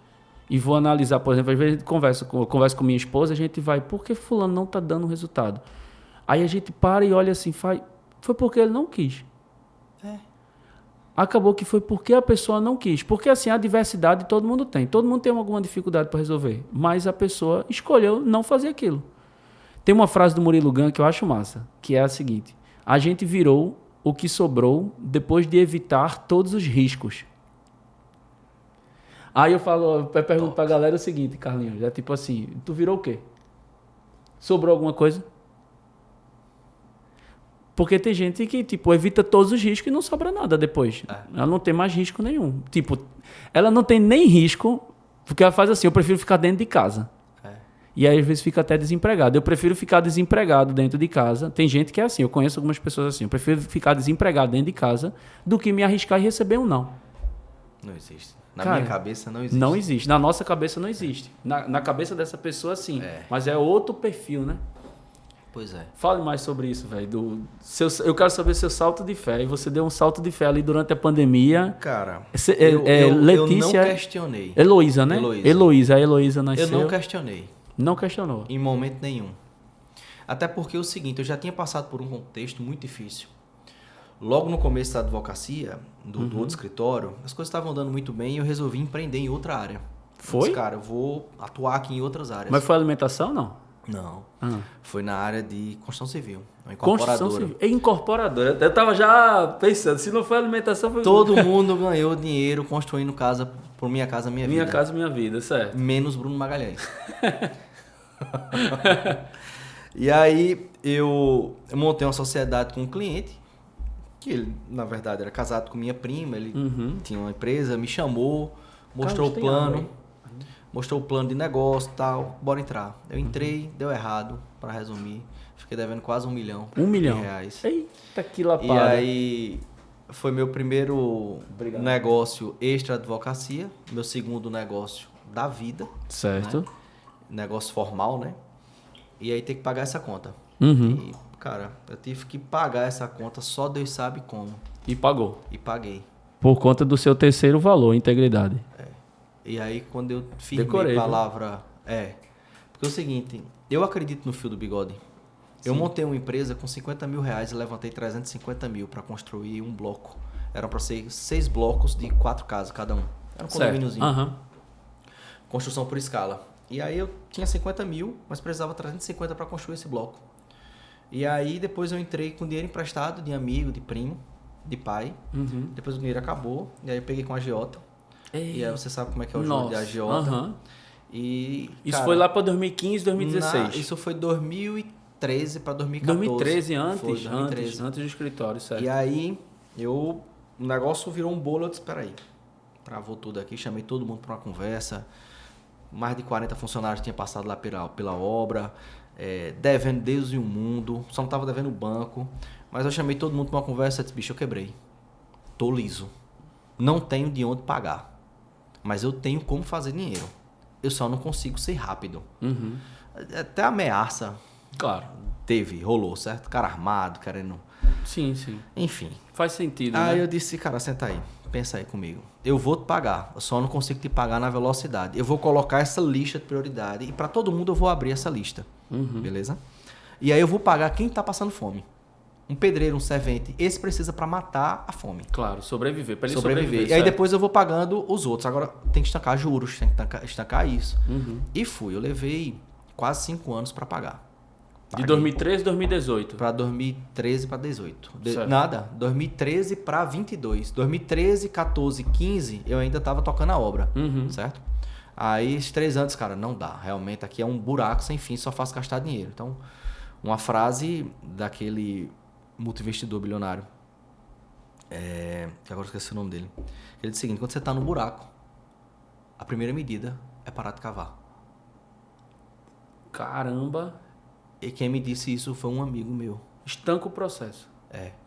e vou analisar, por exemplo, às vezes eu converso com minha esposa, a gente vai, por que fulano não tá dando resultado? Aí a gente para e olha assim, foi porque ele não quis. Acabou que foi porque a pessoa não quis. Porque assim, a diversidade todo mundo tem. Todo mundo tem alguma dificuldade para resolver. Mas a pessoa escolheu não fazer aquilo. Tem uma frase do Murilo Gun que eu acho massa, que é a seguinte: a gente virou o que sobrou depois de evitar todos os riscos. Aí eu pergunto pra galera o seguinte, Carlinhos, é tipo assim, tu virou o quê? Sobrou alguma coisa? Porque tem gente que, tipo, evita todos os riscos e não sobra nada depois. Ela não tem mais risco nenhum. Tipo, ela não tem nem risco, porque ela faz assim, eu prefiro ficar dentro de casa. E aí, às vezes, fica até desempregado. Eu prefiro ficar desempregado dentro de casa. Tem gente que é assim, eu conheço algumas pessoas assim. Eu prefiro ficar desempregado dentro de casa do que me arriscar e receber um não. Não existe. Na Cara, minha cabeça não existe. Não existe. Na nossa cabeça não existe. Na cabeça dessa pessoa, sim. Mas é outro perfil, né? Pois é. Fale mais sobre isso, velho. Eu quero saber seu salto de fé. E você deu um salto de fé ali durante a pandemia. Cara, Letícia, eu não questionei. Heloísa, né? Heloísa. A Heloísa nasceu. Eu não questionei. Não questionou. Em momento nenhum. Até porque é o seguinte, eu já tinha passado por um contexto muito difícil. Logo no começo da advocacia, do outro escritório, as coisas estavam andando muito bem e eu resolvi empreender em outra área. Foi? Disse, cara, eu vou atuar aqui em outras áreas. Mas foi alimentação, não? Não. Foi na área de construção civil. Uma Construção incorporadora. civil. É incorporadora. Eu tava já pensando, se não foi alimentação, foi... Todo mundo ganhou dinheiro construindo casa por Minha Casa Minha Vida. Minha Casa Minha Vida, certo. Menos Bruno Magalhães. E aí eu montei uma sociedade com um cliente, que ele, na verdade, era casado com minha prima, ele tinha uma empresa, me chamou, mostrou o plano, mostrou o plano de negócio e tal, bora entrar. Eu entrei, deu errado, para resumir, fiquei devendo quase R$1 milhão. R$1 reais. Eita, que lapada. E aí foi meu primeiro negócio extra advocacia, meu segundo negócio da vida. Certo. Né? Negócio formal, né? E aí tem que pagar essa conta. Uhum. E, cara, eu tive que pagar essa conta, só Deus sabe como. E pagou. E paguei. Por conta do seu terceiro valor, integridade. E aí quando eu firmei Decorei, a palavra... Porque é o seguinte, eu acredito no fio do bigode. Eu montei uma empresa com R$50 mil e levantei 350 mil para construir um bloco. Eram para ser 6 blocos de 4 casas cada um. Era um condomíniozinho. Construção por escala. E aí eu tinha 50 mil, mas precisava 350 para construir esse bloco. E aí depois eu entrei com dinheiro emprestado de amigo, de primo, de pai. Depois o dinheiro acabou, e aí eu peguei com a agiota. E aí você sabe como é que é o jogo de agiota. E, isso cara, foi lá para 2015, 2016? Isso foi 2013 para 2014. 2013, antes? Foi, 2013. Antes do escritório, certo. E aí o negócio virou um bolo, eu disse, peraí. Travou tudo aqui, chamei todo mundo para uma conversa. Mais de 40 funcionários tinham passado lá pela obra, devendo Deus e o mundo, só não estava devendo o banco. Mas eu chamei todo mundo para uma conversa e disse, bicho, eu quebrei. Tô liso. Não tenho de onde pagar. Mas eu tenho como fazer dinheiro. Eu só não consigo ser rápido. Até ameaça. Claro. Rolou, certo? Cara armado, querendo... Sim, sim. Enfim. Faz sentido, Aí né? eu disse, cara, senta aí. Pensa aí comigo. Eu vou te pagar. Eu só não consigo te pagar na velocidade. Eu vou colocar essa lista de prioridade. E para todo mundo eu vou abrir essa lista. Beleza? E aí eu vou pagar quem tá passando fome. um pedreiro, um servente. Esse precisa para matar a fome. Claro, sobreviver. Para ele Sobreviver. E aí certo. depois eu vou pagando os outros. Agora tem que estancar juros, tem que estancar isso. E fui. Eu levei quase 5 anos para pagar. De 2013 a 2018. Para 2013 para 18. Certo. Nada. 2013 para 22. 2013, 14, 15, eu ainda tava tocando a obra. Certo? Aí, esses 3 anos, cara, não dá. Realmente, aqui é um buraco sem fim, só faço gastar dinheiro. Então, uma frase daquele multi-investidor bilionário, que agora eu esqueci o nome dele. Ele disse o seguinte: quando você tá no buraco, a primeira medida é parar de cavar. Caramba. E quem me disse isso foi um amigo meu. Estanca o processo.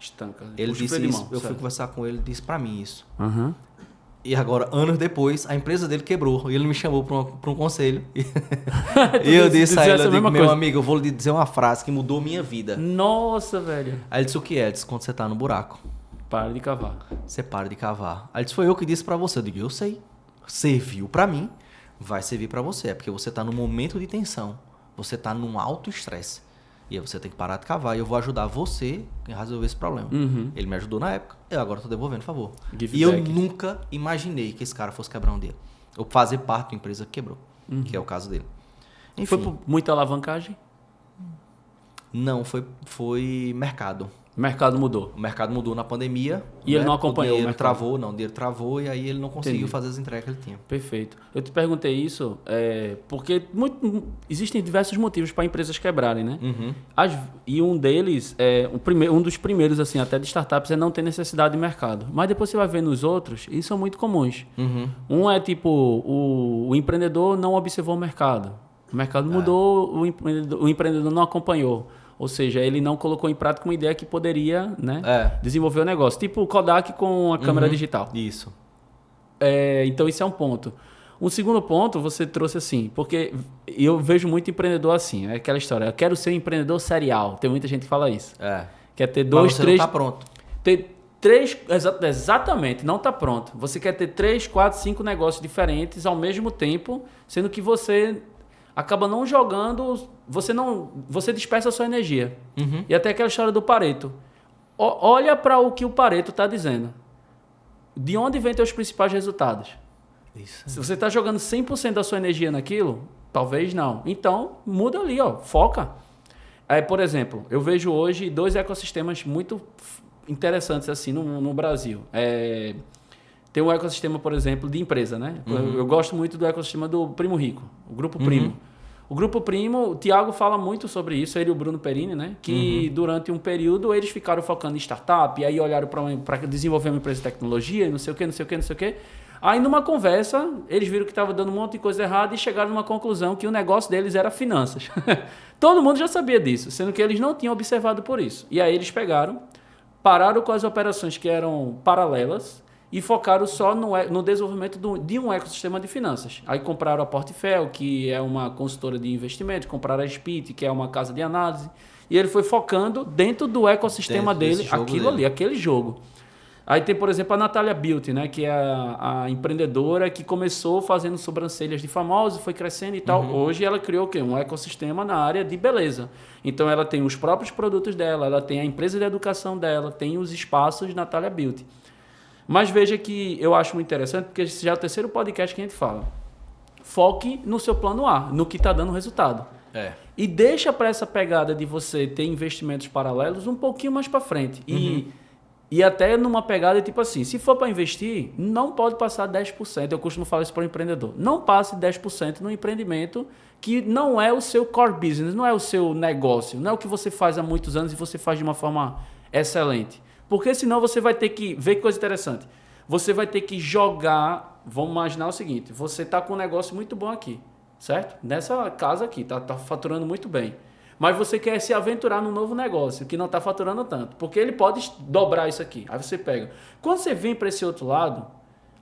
Estanca. Ele Puxa o disse freio de isso, mão, eu fui certo. conversar com ele, ele disse pra mim isso. Aham. E agora, anos depois, a empresa dele quebrou. E ele me chamou pra um conselho. E Tu eu disse a dizia ele, essa eu digo, mesma meu coisa. amigo, eu vou lhe dizer uma frase que mudou minha vida. Nossa, velho. Aí ele disse, o que é? Ele disse, quando você tá no buraco, Para de cavar. você para de cavar. Aí ele disse, foi eu que disse pra você. Eu digo, eu sei. Serviu pra mim, vai servir pra você. É porque você tá num momento de tensão. Você tá num alto estresse. E aí você tem que parar de cavar. E eu vou ajudar você a resolver esse problema. Ele me ajudou na época. Eu agora tô devolvendo, por favor. Give E eu back. nunca imaginei que esse cara fosse quebrar um dia. Ou fazer parte de uma empresa que quebrou. Que é o caso dele. Enfim, Foi por muita alavancagem? não, foi mercado. O mercado mudou. O mercado mudou na pandemia. E ele não acompanhou o O dinheiro mercado. travou, não. O dinheiro travou e aí ele não conseguiu Entendi. fazer as entregas que ele tinha. Perfeito. Eu te perguntei isso porque existem diversos motivos para empresas quebrarem, né? E um deles, um dos primeiros, assim, até de startups, é não ter necessidade de mercado. Mas depois você vai ver nos outros, e são muito comuns. Um é tipo, o empreendedor não observou o mercado. O mercado mudou, o empreendedor não acompanhou. Ou seja, ele não colocou em prática uma ideia que poderia, né, desenvolver o negócio. Tipo o Kodak com a câmera digital. Isso. Então, isso é um ponto. Um segundo ponto, você trouxe assim, porque eu vejo muito empreendedor assim, é aquela história, eu quero ser um empreendedor serial. Tem muita gente que fala isso. Quer ter Mas 2, você 3... não tá pronto. Ter 3... Exatamente, não está pronto. Você quer ter 3, 4, 5 negócios diferentes ao mesmo tempo, sendo que você acaba não jogando, você dispersa a sua energia. E até aquela história do Pareto. Olha para o que o Pareto está dizendo. De onde vem teus principais resultados? Isso. Se você está jogando 100% da sua energia naquilo, talvez não. Então, muda ali, foca. Por exemplo, eu vejo hoje 2 ecossistemas muito interessantes assim no Brasil. Tem um ecossistema, por exemplo, de empresa, né? Eu gosto muito do ecossistema do Primo Rico, o Grupo Primo. O Grupo Primo, o Thiago fala muito sobre isso, ele e o Bruno Perini, né? Que durante um período eles ficaram focando em startup, e aí olharam para desenvolver uma empresa de tecnologia, e não sei o quê. Aí numa conversa, eles viram que estava dando um monte de coisa errada e chegaram numa conclusão que o negócio deles era finanças. Todo mundo já sabia disso, sendo que eles não tinham observado por isso. E aí eles pararam com as operações que eram paralelas, e focaram só no desenvolvimento de um ecossistema de finanças. Aí compraram a Portfel, que é uma consultora de investimento, compraram a Spit, que é uma casa de análise, e ele foi focando dentro do ecossistema dele, aquilo ali, aquele jogo. Aí tem, por exemplo, a Natalia Beauty, né, que é a empreendedora que começou fazendo sobrancelhas de famosos, foi crescendo e tal. Hoje ela criou o quê? Um ecossistema na área de beleza. Então ela tem os próprios produtos dela, ela tem a empresa de educação dela, tem os espaços Natalia Beauty. Mas veja que eu acho muito interessante, porque esse já é o 3º podcast que a gente fala. Foque no seu plano A, no que está dando resultado. E deixa para essa pegada de você ter investimentos paralelos um pouquinho mais para frente. E até numa pegada tipo assim, se for para investir, não pode passar 10%. Eu costumo falar isso para o empreendedor. Não passe 10% no empreendimento que não é o seu core business, não é o seu negócio, não é o que você faz há muitos anos e você faz de uma forma excelente. Porque senão você vai ter que... Vê que coisa interessante. Você vai ter que jogar... Vamos imaginar o seguinte. Você está com um negócio muito bom aqui. Certo? Nessa casa aqui. Tá faturando muito bem. Mas você quer se aventurar num novo negócio que não está faturando tanto. Porque ele pode dobrar isso aqui. Aí você pega. Quando você vem para esse outro lado,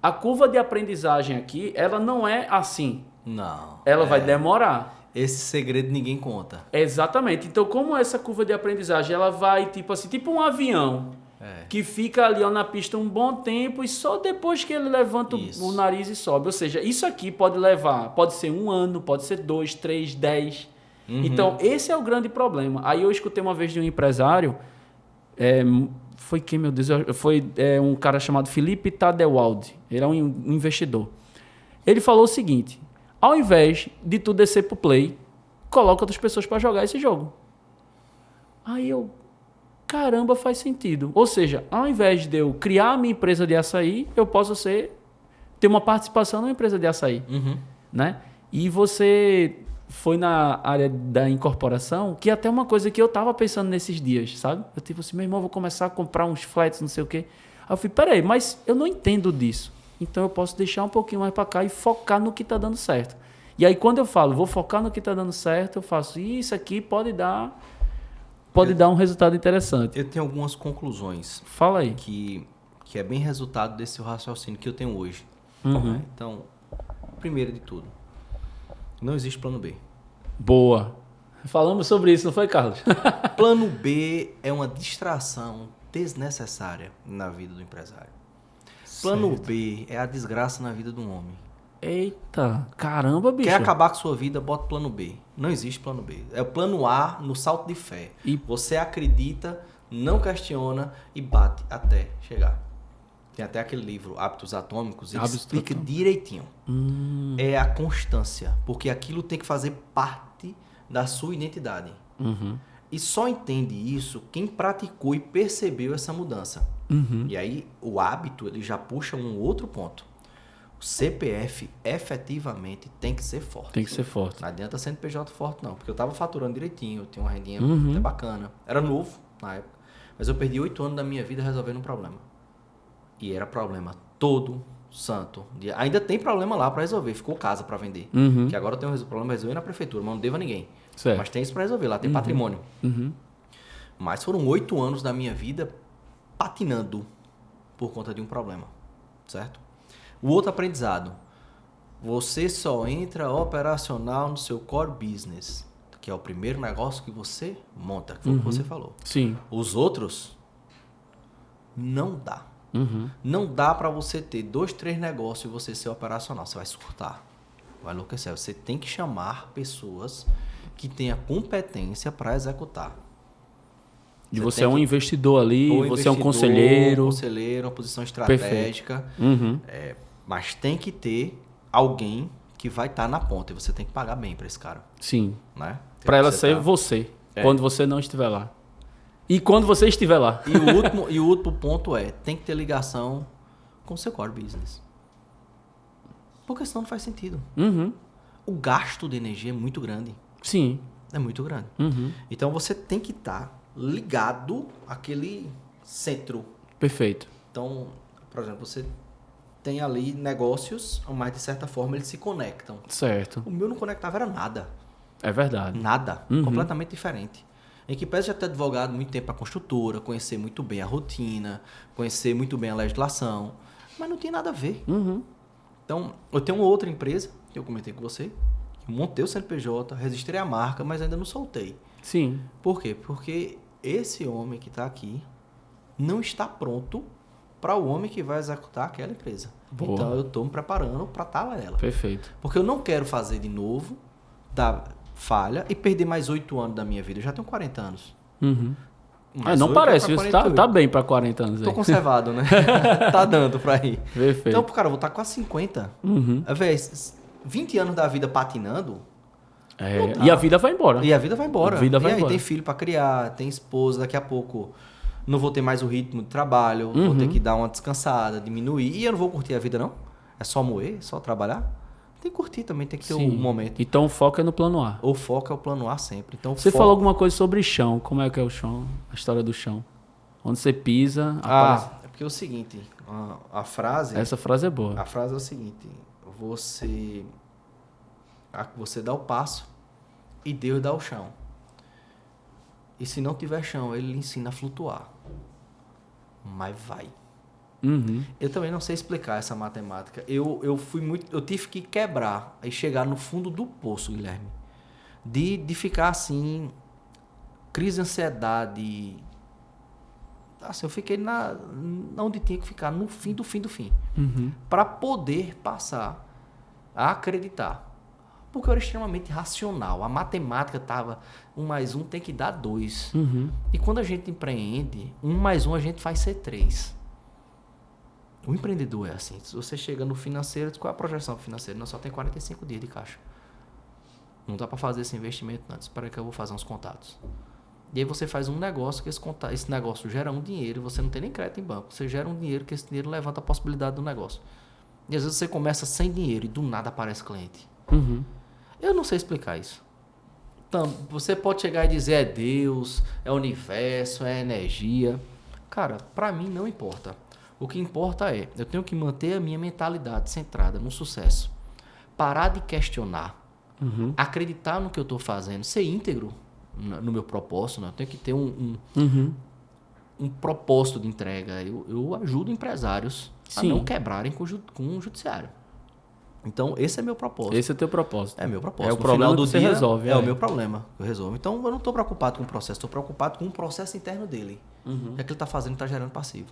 a curva de aprendizagem aqui, ela não é assim. Não. Ela vai demorar. Esse segredo ninguém conta. Exatamente. Então, como essa curva de aprendizagem, ela vai tipo assim, tipo um avião... que fica ali na pista um bom tempo e só depois que ele levanta o nariz e sobe. Ou seja, isso aqui pode ser 1 ano, pode ser 2, 3, 10. Então, esse é o grande problema. Aí eu escutei uma vez de um empresário, Foi quem, meu Deus? Foi um cara chamado Felipe Tadewaldi. Ele é um investidor. Ele falou o seguinte: ao invés de tu descer pro play, coloca outras pessoas para jogar esse jogo. Aí eu, caramba, faz sentido. Ou seja, ao invés de eu criar a minha empresa de açaí, eu posso ter uma participação numa empresa de açaí. Né? E você foi na área da incorporação, que é até uma coisa que eu tava pensando nesses dias, sabe? Eu tipo assim, meu irmão, vou começar a comprar uns flats, não sei o quê. Aí eu falei, peraí, mas eu não entendo disso. Então eu posso deixar um pouquinho mais para cá e focar no que tá dando certo. E aí quando eu falo, vou focar no que tá dando certo, eu faço, isso aqui pode dar um resultado interessante. Eu tenho algumas conclusões. Fala aí. Que é bem resultado desse raciocínio que eu tenho hoje. Uhum. Então, primeiro de tudo, não existe plano B. Boa. Falamos sobre isso, não foi, Carlos? Plano B é uma distração desnecessária na vida do empresário. Plano B é a desgraça na vida de um homem. Eita, caramba, bicho. Quer acabar com sua vida, bota plano B. Não existe plano B. É o plano A no salto de fé. E você acredita, não questiona e bate até chegar. Tem até aquele livro, Hábitos Atômicos, ele explica direitinho. É a constância, porque aquilo tem que fazer parte da sua identidade. E só entende isso quem praticou e percebeu essa mudança. E aí, o hábito, ele já puxa um outro ponto. O CPF, efetivamente, tem que ser forte. Tem que ser forte. Não adianta CNPJ forte, não. Porque eu estava faturando direitinho, eu tinha uma rendinha até bacana. Era novo na época. Mas eu perdi 8 anos da minha vida resolvendo um problema. E era problema todo santo dia. Ainda tem problema lá para resolver. Ficou casa para vender. Que agora eu tenho um problema resolver na prefeitura, mas não devo a ninguém. Certo. Mas tem isso para resolver. Lá tem patrimônio. Mas foram 8 anos da minha vida patinando por conta de um problema. Certo? O outro aprendizado. Você só entra operacional no seu core business, que é o primeiro negócio que você monta, que foi o que você falou. Sim. Os outros, não dá. Não dá para você ter 2, 3 negócios e você ser operacional. Você vai surtar. Vai enlouquecer. Você tem que chamar pessoas que tenham competência para executar. E você é um investidor ali, você é um conselheiro. Uma posição estratégica. Mas tem que ter alguém que vai estar na ponta. E você tem que pagar bem para esse cara. Sim. Né? Para ela ser você, quando você não estiver lá. E quando você estiver lá. E o último ponto tem que ter ligação com o seu core business. Porque senão não faz sentido. O gasto de energia é muito grande. Sim. É muito grande. Então você tem que estar ligado àquele centro. Perfeito. Então, por exemplo, você tem ali negócios, mas de certa forma eles se conectam. Certo. O meu não conectava era nada. É verdade. Nada. Completamente diferente. Em que pese já ter advogado muito tempo para a construtora, conhecer muito bem a rotina, conhecer muito bem a legislação, mas não tinha nada a ver. Então, eu tenho uma outra empresa, que eu comentei com você, eu montei o CNPJ, registrei a marca, mas ainda não soltei. Sim. Por quê? Porque esse homem que está aqui não está pronto para o homem que vai executar aquela empresa. Boa. Então, eu estou me preparando para estar nela. Perfeito. Porque eu não quero fazer de novo, falha e perder mais 8 anos da minha vida. Eu já tenho 40 anos. Não parece, isso tá bem para 40 anos. Tô conservado, né? Tá dando para ir. Perfeito. Então, cara, eu vou estar quase 50. 20 anos da vida patinando. E a vida vai embora. E a vida vai embora. A vida vai e aí embora. Tem filho para criar, tem esposa, daqui a pouco não vou ter mais o ritmo de trabalho, vou ter que dar uma descansada, diminuir. E eu não vou curtir a vida, não. É só moer, só trabalhar. Tem que curtir também, tem que ter um momento. Então o foco é no plano A. O foco é o plano A sempre. Então, você falou alguma coisa sobre chão. Como é que é o chão? A história do chão. Onde você pisa... É porque é o seguinte, a frase... Essa frase é boa. A frase é o seguinte, você dá o passo e Deus dá o chão. E se não tiver chão, Ele lhe ensina a flutuar. Mas vai. Eu também não sei explicar essa matemática. Eu tive que quebrar e chegar no fundo do poço, Guilherme. De ficar assim, crise de ansiedade. Assim, eu fiquei onde tinha que ficar, no fim do fim. Para poder passar a acreditar. Porque eu era extremamente racional. A matemática estava 1 mais 1 tem que dar 2. E quando a gente empreende, 1 mais 1 a gente faz ser 3. O empreendedor é assim. Se você chega no financeiro, qual é a projeção financeira? Não, só tem 45 dias de caixa. Não dá para fazer esse investimento antes. Espera que eu vou fazer uns contatos. E aí você faz um negócio, que esse negócio gera um dinheiro, e você não tem nem crédito em banco. Você gera um dinheiro, que esse dinheiro levanta a possibilidade do negócio. E às vezes você começa sem dinheiro e do nada aparece cliente. Eu não sei explicar isso. Então, você pode chegar e dizer é Deus, é o universo, é energia. Cara, pra mim não importa. O que importa é, eu tenho que manter a minha mentalidade centrada no sucesso. Parar de questionar. Acreditar no que eu estou fazendo. Ser íntegro no meu propósito. Né? Eu tenho que ter um propósito de entrega. Eu ajudo empresários a não quebrarem com o judiciário. Então, esse é meu propósito. Esse é o teu propósito. É meu propósito. É o problema que você resolve. É o meu problema que eu resolvo. Então, eu não estou preocupado com o processo. Estou preocupado com o processo interno dele. O que é que ele está fazendo, está gerando passivo.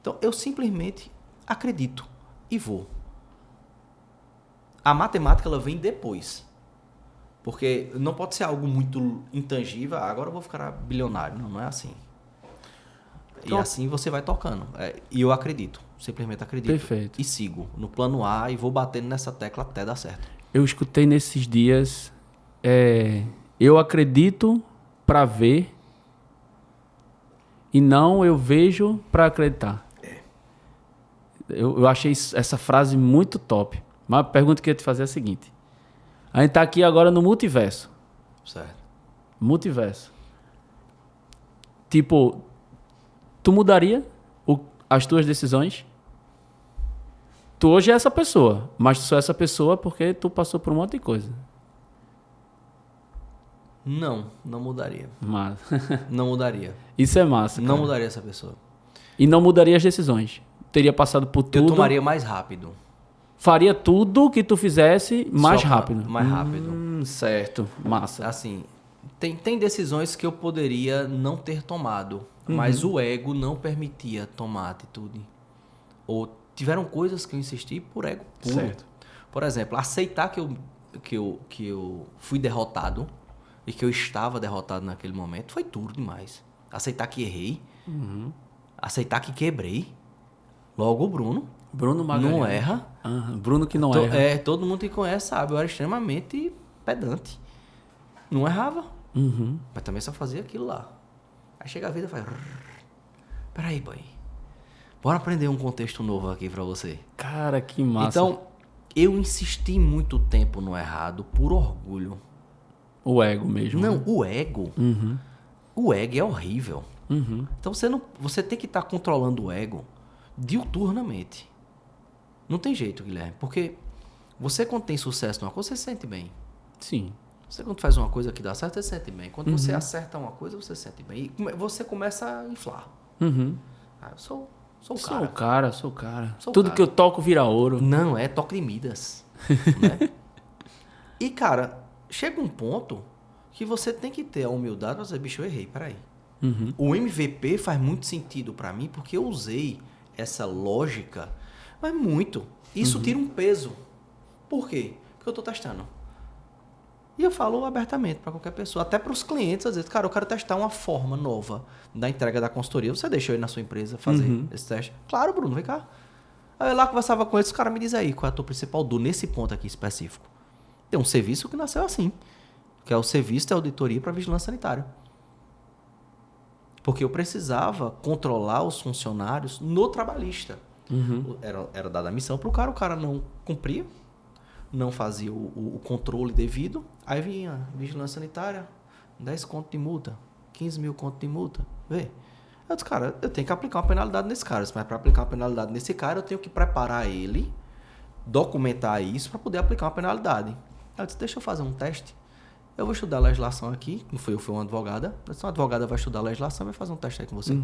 Então, eu simplesmente acredito e vou. A matemática, ela vem depois. Porque não pode ser algo muito intangível. Agora eu vou ficar bilionário. Não, não é assim. Então, e assim você vai tocando. E eu acredito. Simplesmente acredito. Perfeito. E sigo no plano A e vou batendo nessa tecla até dar certo. Eu escutei nesses dias, eu acredito para ver e não eu vejo para acreditar. Eu achei essa frase muito top. Mas a pergunta que eu ia te fazer é a seguinte. A gente tá aqui agora no multiverso. Certo. Multiverso. Tipo, tu mudaria as tuas decisões? Tu hoje é essa pessoa, mas tu só é essa pessoa porque tu passou por um monte de coisa. Não mudaria. Mas Não mudaria. isso é massa, Não cara. mudaria essa pessoa. E não mudaria as decisões. Teria passado por tudo. Eu tomaria mais rápido. Faria tudo que tu fizesse mais Só rápido. mais rápido. Certo. Massa. Assim, tem decisões que eu poderia não ter tomado, mas o ego não permitia tomar atitude. Ou tiveram coisas que eu insisti por ego puro. Certo. Por exemplo, aceitar que eu fui derrotado e que eu estava derrotado naquele momento foi duro demais. Aceitar que errei, aceitar que quebrei. Logo o Bruno Magalhães. não erra. Bruno que não erra. Todo mundo que conhece sabe, eu era extremamente pedante. Não errava, mas também só fazia aquilo lá. Aí chega a vida e faz... Peraí, boy. Bora aprender um contexto novo aqui pra você. Cara, que massa. Então, eu insisti muito tempo no errado por orgulho. O ego mesmo. Não, né? o ego. O ego é horrível. Então, você tem que estar controlando o ego diuturnamente. Não tem jeito, Guilherme. Porque você, quando tem sucesso numa coisa, você se sente bem. Sim. Você, quando faz uma coisa que dá certo, você se sente bem. Quando você acerta uma coisa, você se sente bem. E você começa a inflar. Ah, eu sou o cara. Sou o cara. Sou o Tudo cara. que eu toco vira ouro. Não, é toque de Midas. Né? E, cara, chega um ponto que você tem que ter a humildade pra dizer, bicho, eu errei, peraí. O MVP faz muito sentido pra mim porque eu usei essa lógica, mas muito. Isso tira um peso. Por quê? Porque eu tô testando. E eu falo abertamente para qualquer pessoa, até para os clientes, às vezes, cara, eu quero testar uma forma nova da entrega da consultoria. Você deixa eu ir na sua empresa fazer esse teste? Claro, Bruno, vem cá. Aí eu lá conversava com eles, o cara me diz aí, qual é a tua principal dor nesse ponto aqui específico? Tem um serviço que nasceu assim, que é o serviço de auditoria para vigilância sanitária. Porque eu precisava controlar os funcionários no trabalhista. Era dada a missão para o cara não cumpria, não fazia o controle devido, aí vinha vigilância sanitária, 10 conto de multa, 15 mil conto de multa, vê. Eu disse, cara, eu tenho que aplicar uma penalidade nesse cara, mas para aplicar uma penalidade nesse cara, eu tenho que preparar ele, documentar isso para poder aplicar uma penalidade. Eu disse, deixa eu fazer um teste, eu vou estudar a legislação aqui, não foi eu, foi uma advogada, uma advogada vai estudar a legislação, vai fazer um teste aí com você.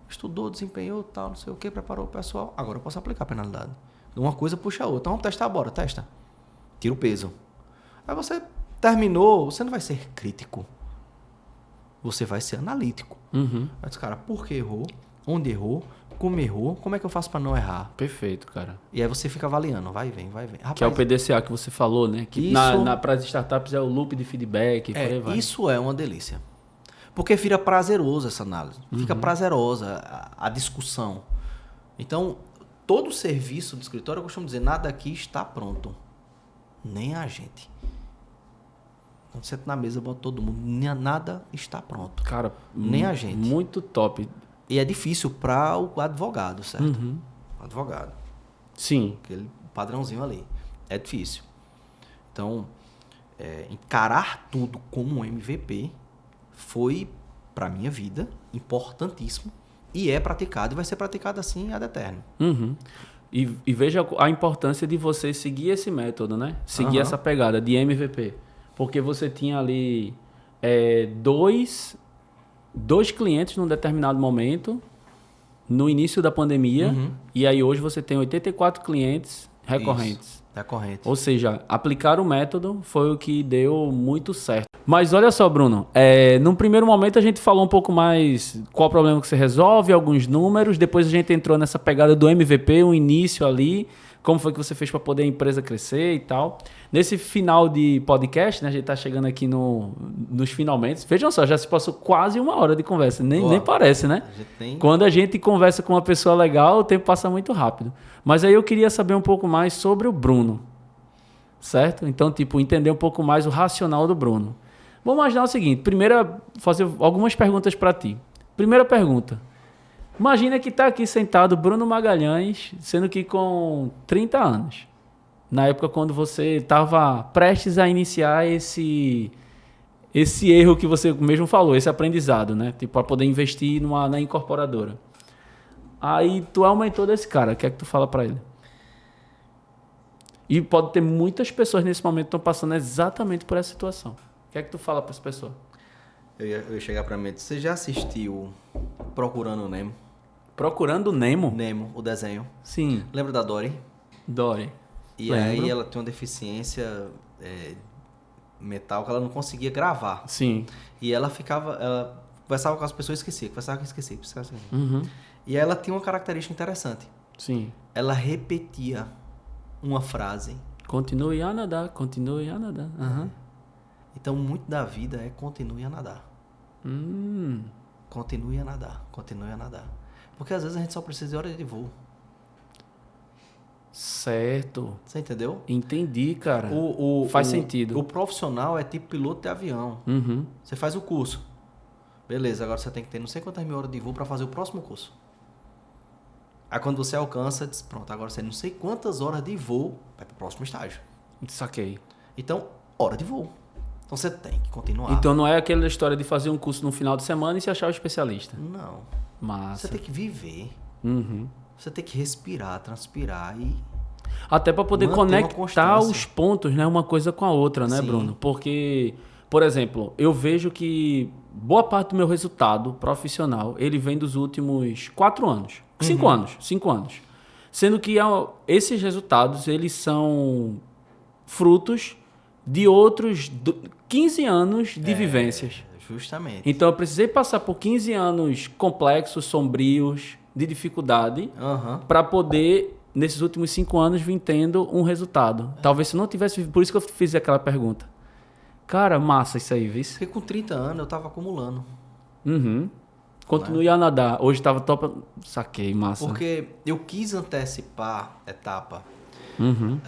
Estudou, desempenhou, tal, não sei o que, preparou o pessoal, agora eu posso aplicar a penalidade. Uma coisa puxa a outra. Então vamos testar, bora, testa. Tira o peso. Aí você terminou, você não vai ser crítico. Você vai ser analítico. Aí diz, cara, por que errou? Onde errou? como errou, como é que eu faço para não errar? Perfeito, cara. E aí você fica avaliando, vai e vem, vai e vem. Rapaz, Que é o PDCA que você falou, né? Que Isso- para as startups é o loop de feedback. por aí vai. isso é uma delícia. Porque vira prazeroso essa análise. Fica prazerosa a discussão. Então, todo serviço de escritório, eu costumo dizer, nada aqui está pronto. Nem a gente. Quando você senta na mesa, bota todo mundo, nada está pronto. Cara, Nem a gente. Muito top. E é difícil para o advogado, certo? Uhum. O advogado. Sim. Aquele padrãozinho ali. É difícil. Então, encarar tudo como um MVP foi, para minha vida, importantíssimo. E é praticado e vai ser praticado assim ad eterno. Uhum. E veja a importância de você seguir esse método, né? Seguir Aham. essa pegada de MVP. Porque você tinha ali dois clientes num determinado momento, no início da pandemia, Uhum. e aí hoje você tem 84 clientes recorrentes. Isso. Recorrente. Ou seja, aplicar o método foi o que deu muito certo. Mas olha só, Bruno, num primeiro momento a gente falou um pouco mais qual o problema que você resolve, alguns números, depois a gente entrou nessa pegada do MVP, o início ali, como foi que você fez para poder a empresa crescer e tal. Nesse final de podcast, né, a gente tá chegando aqui nos finalmente. Vejam só, já se passou quase 1 hora de conversa, nem parece, né? A gente tem... Quando a gente conversa com uma pessoa legal, o tempo passa muito rápido. Mas aí eu queria saber um pouco mais sobre o Bruno, certo? Então, tipo, entender um pouco mais o racional do Bruno. Vamos imaginar o seguinte, primeiro, fazer algumas perguntas para ti. Primeira pergunta. Imagina que está aqui sentado Bruno Magalhães, sendo que com 30 anos. Na época quando você estava prestes a iniciar esse erro que você mesmo falou, esse aprendizado, né? Tipo, para poder investir na incorporadora. Aí tu é o mentor desse cara, o que é que tu fala para ele? E pode ter muitas pessoas nesse momento que estão passando exatamente por essa situação. O que é que tu fala para essa pessoa? Eu ia chegar pra mim e dizer, você já assistiu Procurando Nemo? Procurando Nemo? Nemo, o desenho. Sim. Lembra da Dory? Dory. E Lembro. aí ela tem uma deficiência mental que ela não conseguia gravar. Sim. E ela conversava com as pessoas e esquecia, conversava com esquecia. Uhum. E ela tinha uma característica interessante. Sim. Ela repetia uma frase. Continue a nadar, continue a nadar. Uhum. Então, muito da vida é continue a nadar. Continue a nadar, continue a nadar. Porque às vezes a gente só precisa de hora de voo. Certo. Você entendeu? Entendi, cara. Faz sentido. O profissional é tipo piloto de avião. Uhum. Você faz o curso. Beleza, agora você tem que ter não sei quantas mil horas de voo para fazer o próximo curso. Aí quando você alcança, diz, pronto, agora você tem não sei quantas horas de voo, vai pro próximo estágio. Saquei. Então, hora de voo. Então você tem que continuar. Então não é aquela história de fazer um curso no final de semana e se achar o especialista. Não. Massa. Você tem que viver. Uhum. Você tem que respirar, transpirar e... Até para poder Manter uma conectar constância. os pontos, né, uma coisa com a outra, né, Sim. Bruno? Porque, por exemplo, eu vejo que boa parte do meu resultado profissional, ele vem dos últimos 4 anos. 5 anos. 5 anos. Sendo que esses resultados, eles são frutos de outros 15 anos de vivências. Justamente. Então eu precisei passar por 15 anos complexos, sombrios, de dificuldade, Aham. para poder, nesses últimos 5 anos, vir tendo um resultado. Talvez se eu não tivesse... Por isso que eu fiz aquela pergunta. Cara, massa isso aí, viu? Porque com 30 anos eu tava acumulando. Uhum. Continue a nadar. Hoje tava top... Saquei, massa. Porque eu quis antecipar etapa. Uhum.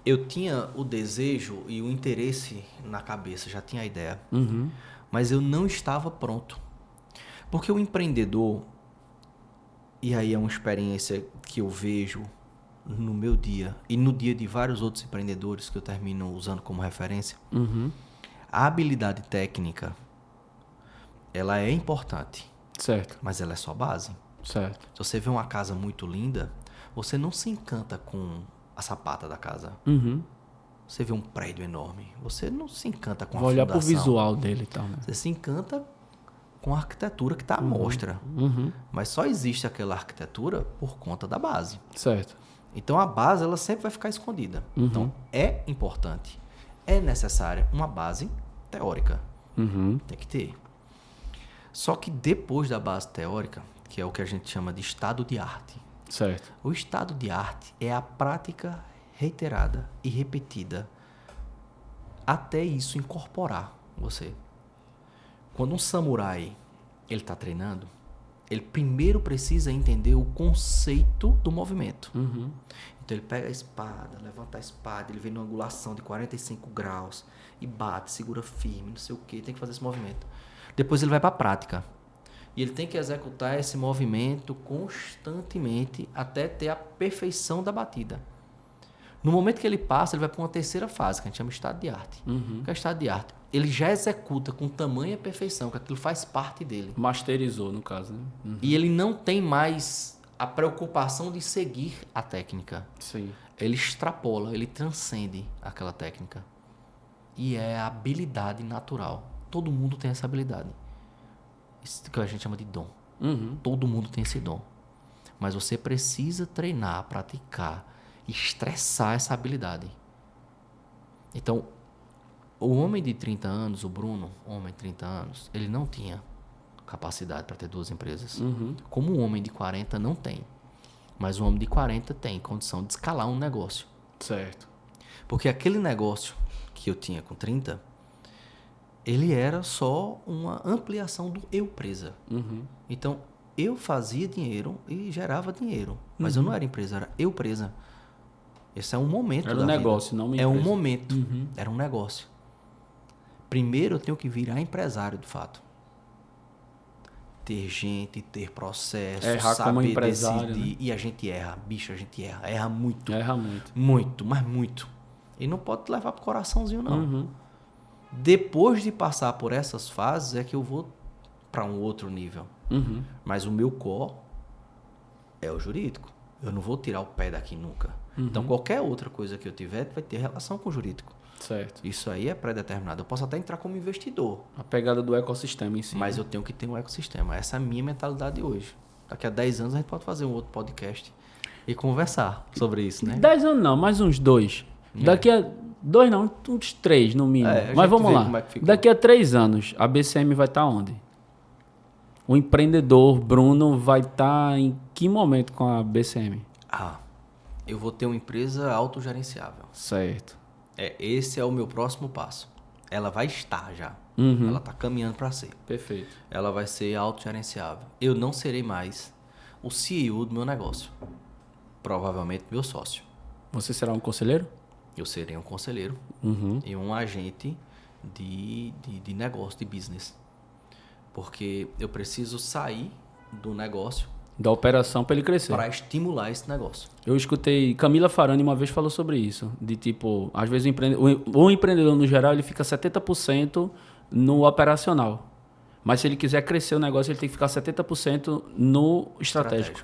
Eu tinha o desejo e o interesse na cabeça, já tinha a ideia. Uhum. Mas eu não estava pronto. Porque o empreendedor, e aí é uma experiência que eu vejo no meu dia e no dia de vários outros empreendedores que eu termino usando como referência, Uhum. a habilidade técnica, ela é importante, Certo, mas ela é só base. certo. Se você vê uma casa muito linda, você não se encanta com a sapata da casa. Uhum. Você vê um prédio enorme, você não se encanta com a Vou olhar pro fundação. visual dele e tal, né? Você se encanta com a arquitetura que está à mostra. Uhum. Mas só existe aquela arquitetura por conta da base. Certo. Então a base ela sempre vai ficar escondida. Então é importante, é necessária uma base teórica. Uhum. Tem que ter. Só que depois da base teórica, que é o que a gente chama de estado de arte. Certo. O estado de arte é a prática reiterada e repetida até isso incorporar você. Quando um samurai ele está treinando, ele primeiro precisa entender o conceito do movimento. Então ele pega a espada, levanta a espada, ele vem numa angulação de 45 graus e bate, segura firme, não sei o que, tem que fazer esse movimento. Depois ele vai para a prática. E ele tem que executar esse movimento constantemente até ter a perfeição da batida. No momento que ele passa, ele vai para uma terceira fase, que a gente chama de estado de arte. Que é o estado de arte. Ele já executa com tamanha perfeição, que aquilo faz parte dele. Masterizou, no caso, né? E ele não tem mais a preocupação de seguir a técnica. Sim. Ele extrapola, ele transcende aquela técnica. E é a habilidade natural. Todo mundo tem essa habilidade. Isso que a gente chama de dom. Todo mundo tem esse dom. Mas você precisa treinar, praticar, estressar essa habilidade. Então, o homem de 30 anos, o Bruno, homem de 30 anos, ele não tinha capacidade para ter 2 empresas. Como um homem de 40 não tem. Mas o homem de 40 tem condição de escalar um negócio. Certo. Porque aquele negócio que eu tinha com 30, ele era só uma ampliação do eu presa. Então, eu fazia dinheiro e gerava dinheiro. Mas eu não era empresa, era eu presa. Esse é um momento Era da um vida. negócio, não uma É um empresa. momento. Era um negócio. Primeiro eu tenho que virar empresário, de fato. Ter gente, ter processo, Errar como saber empresário, decidir. né? E a gente erra, bicho, a gente erra. Erra muito. Erra muito. Muito, mas muito. E não pode te levar pro coraçãozinho, não. Depois de passar por essas fases é que eu vou para um outro nível. Mas o meu core é o jurídico. Eu não vou tirar o pé daqui nunca. Então, qualquer outra coisa que eu tiver vai ter relação com o jurídico. Certo. Isso aí é pré-determinado. Eu posso até entrar como investidor, A pegada do ecossistema em si. mas eu tenho que ter um ecossistema. Essa é a minha mentalidade hoje. Daqui a 10 anos a gente pode fazer um outro podcast e conversar sobre isso, né? 10 anos não, mais uns 2. Daqui a 2 não, uns 3 no mínimo. É, a Mas gente vamos vê lá. como é que ficou. Daqui a 3 anos, a BCM vai estar onde? O empreendedor Bruno vai estar em que momento com a BCM? Eu vou ter uma empresa autogerenciável. Certo. Esse é o meu próximo passo. Ela vai estar já. Ela está caminhando para ser. Perfeito. Ela vai ser autogerenciável. Eu não serei mais o CEO do meu negócio. Provavelmente meu sócio. Você será um conselheiro? Eu serei um conselheiro e um agente de negócio, de business. Porque eu preciso sair do negócio Da operação para ele crescer. para estimular esse negócio. Eu escutei Camila Farani uma vez falou sobre isso. De tipo, às vezes o empreendedor no geral ele fica 70% no operacional. Mas se ele quiser crescer o negócio, ele tem que ficar 70% no estratégico.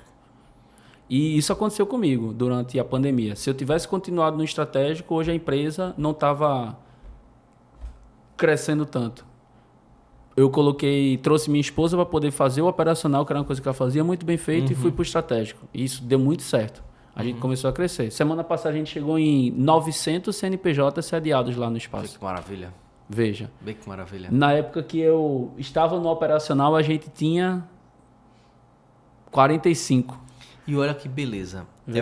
E isso aconteceu comigo durante a pandemia. Se eu tivesse continuado no estratégico, hoje a empresa não estava crescendo tanto. Eu trouxe minha esposa para poder fazer o operacional, que era uma coisa que ela fazia muito bem feito, e fui para o estratégico. E isso deu muito certo. A gente começou a crescer. Semana passada a gente chegou em 900 CNPJs sediados lá no Vê espaço. que maravilha. Veja. Vê que maravilha. Na época que eu estava no operacional, a gente tinha 45. E olha que beleza. Vê.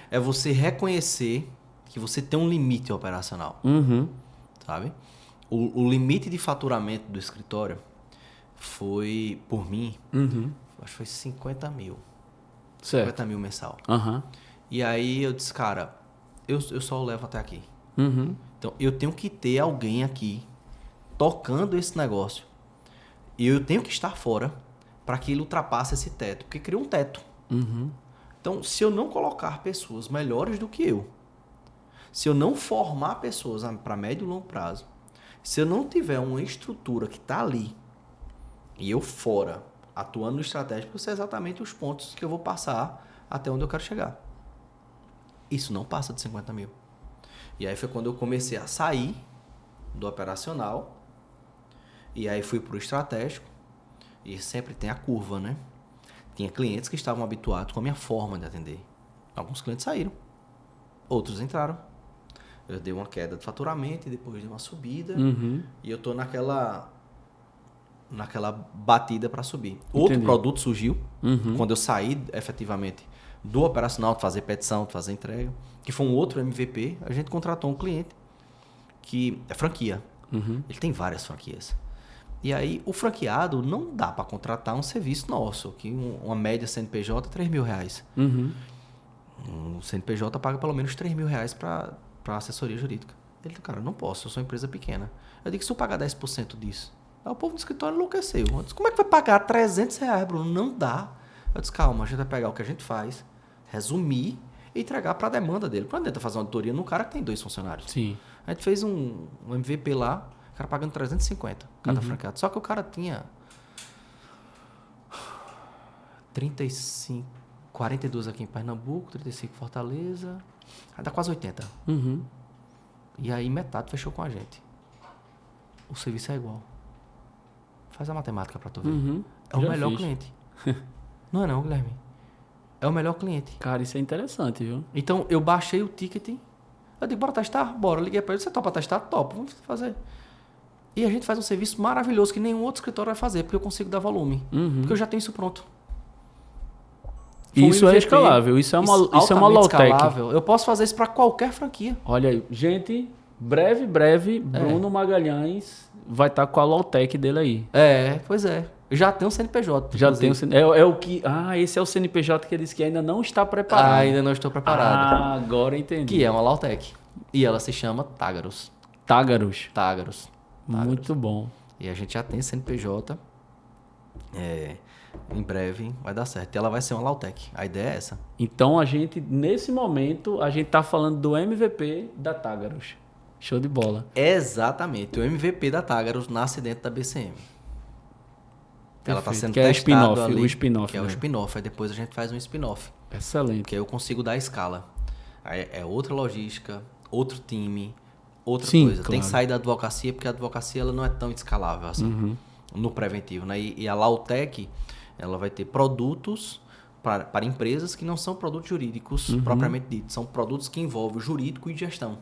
É você reconhecer que você tem um limite operacional. Sabe? O limite de faturamento do escritório foi, por mim, acho que foi 50 mil. Certo. 50 mil mensal. Aham. E aí eu disse, cara, eu só o levo até aqui. Então eu tenho que ter alguém aqui tocando esse negócio. E eu tenho que estar fora para que ele ultrapasse esse teto. Porque criou um teto. Então, se eu não colocar pessoas melhores do que eu, se eu não formar pessoas para médio e longo prazo, se eu não tiver uma estrutura que está ali e eu fora, atuando no estratégico, eu sei exatamente os pontos que eu vou passar até onde eu quero chegar. Isso não passa de 50 mil. E aí foi quando eu comecei a sair do operacional e aí fui para o estratégico e sempre tem a curva, né? Tinha clientes que estavam habituados com a minha forma de atender. Alguns clientes saíram, outros entraram. Eu dei uma queda de faturamento e depois dei uma subida. E eu tô naquela batida para subir. Outro Entendi. produto surgiu quando eu saí efetivamente do operacional, de fazer petição, de fazer entrega, que foi um outro MVP. A gente contratou um cliente que é franquia. Ele tem várias franquias. E aí o franqueado não dá para contratar um serviço nosso, que uma média CNPJ é R$3.000. O CNPJ paga pelo menos R$3.000 para assessoria jurídica. Ele, cara, não posso, eu sou uma empresa pequena. Eu digo, se eu pagar 10% disso? Aí o povo do escritório enlouqueceu. Eu disse, como é que vai pagar R$300, Bruno? Não dá. Eu disse, calma, a gente vai pegar o que a gente faz, resumir e entregar para a demanda dele. Não adianta fazer uma auditoria num cara que tem 2 funcionários. Sim. A gente fez um MVP lá, o cara pagando 350 cada franqueado. Só que o cara tinha 35, 42 aqui em Pernambuco, 35 em Fortaleza, aí dá quase 80. E aí metade fechou com a gente. O serviço é igual. Faz a matemática para tu ver. É o Já melhor fiz. cliente. Não é não, Guilherme. É o melhor cliente. Cara, isso é interessante, viu? Então, eu baixei o ticket. Eu digo, bora testar? Bora. Eu liguei para ele. Você topa testar? Topa. Vamos fazer. E a gente faz um serviço maravilhoso que nenhum outro escritório vai fazer, porque eu consigo dar volume. Porque eu já tenho isso pronto. Foi um Isso é MVP, escalável. Isso é uma altamente low-tech. escalável. Eu posso fazer isso para qualquer franquia. Olha aí. Gente, breve, Bruno Magalhães vai estar com a low-tech dele aí. Pois é. Eu já tenho um CNPJ. Já inclusive. tem o é o que... esse é o CNPJ que ele disse que ainda não está preparado. Ainda não estou preparado. Agora entendi. Que é uma Lautec. E ela se chama Tágaros. Tágaros. Tágaros. Muito bom. E a gente já tem CNPJ. Em breve vai dar certo. E ela vai ser uma Lautec. A ideia é essa. Então, nesse momento, a gente tá falando do MVP da Tágaros. Show de bola. Exatamente. O MVP da Tágaros nasce dentro da BCM. Ela está Perfeito. sendo Que é testada spin-off, ali. o spin-off, Que é o né? spin-off. Aí depois a gente faz um spin-off. Excelente. Que aí eu consigo dar escala. Aí é outra logística, outro time, outra Sim, coisa. Tem claro. que sair da advocacia, porque a advocacia ela não é tão escalável assim, no preventivo. Né? E a Lautec, ela vai ter produtos para empresas que não são produtos jurídicos propriamente ditos. São produtos que envolvem jurídico e gestão.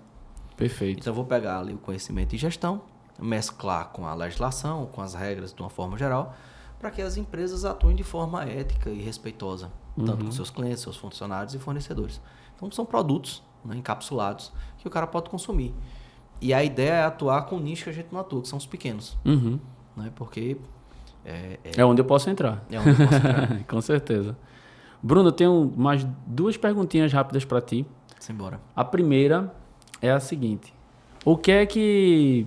Perfeito. Então eu vou pegar ali o conhecimento de gestão, mesclar com a legislação, com as regras de uma forma geral, para que as empresas atuem de forma ética e respeitosa, tanto com seus clientes, seus funcionários e fornecedores. Então são produtos, né, encapsulados que o cara pode consumir. E a ideia é atuar com nicho que a gente não atua, que são os pequenos. Né, porque É onde eu posso entrar. é onde eu posso entrar. Com certeza. Bruno, eu tenho mais 2 perguntinhas rápidas para ti. Simbora. A primeira é a seguinte. O que é que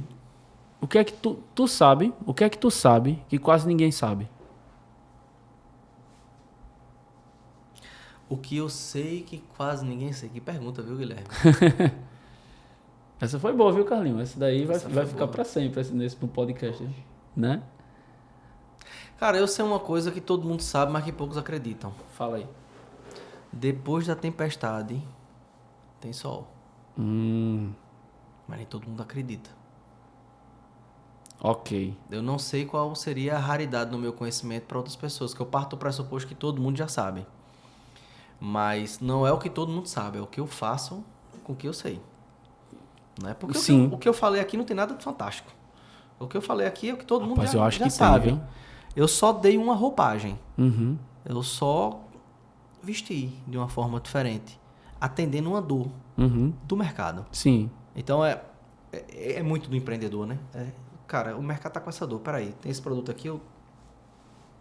tu sabe? O que é que tu sabe que quase ninguém sabe? O que eu sei que quase ninguém sei. Que pergunta, viu, Guilherme? Essa foi boa, viu, Carlinhos? Essa daí vai Essa foi ficar boa. para sempre nesse podcast, né? Cara, eu sei uma coisa que todo mundo sabe, mas que poucos acreditam. Fala aí. Depois da tempestade, tem sol. Mas nem todo mundo acredita. Ok. Eu não sei qual seria a raridade no meu conhecimento para outras pessoas, que eu parto do pressuposto que todo mundo já sabe. Mas não é o que todo mundo sabe, é o que eu faço com o que eu sei. Né? Porque Sim. o que eu falei aqui não tem nada de fantástico. O que eu falei aqui é o que todo mundo Rapaz, eu acho já que sabe. tem, viu? Eu só dei uma roupagem. Uhum. Eu só vesti de uma forma diferente, atendendo uma dor Uhum. do mercado. Sim. Então é muito do empreendedor, né? Cara, o mercado tá com essa dor. Peraí, tem esse produto aqui, eu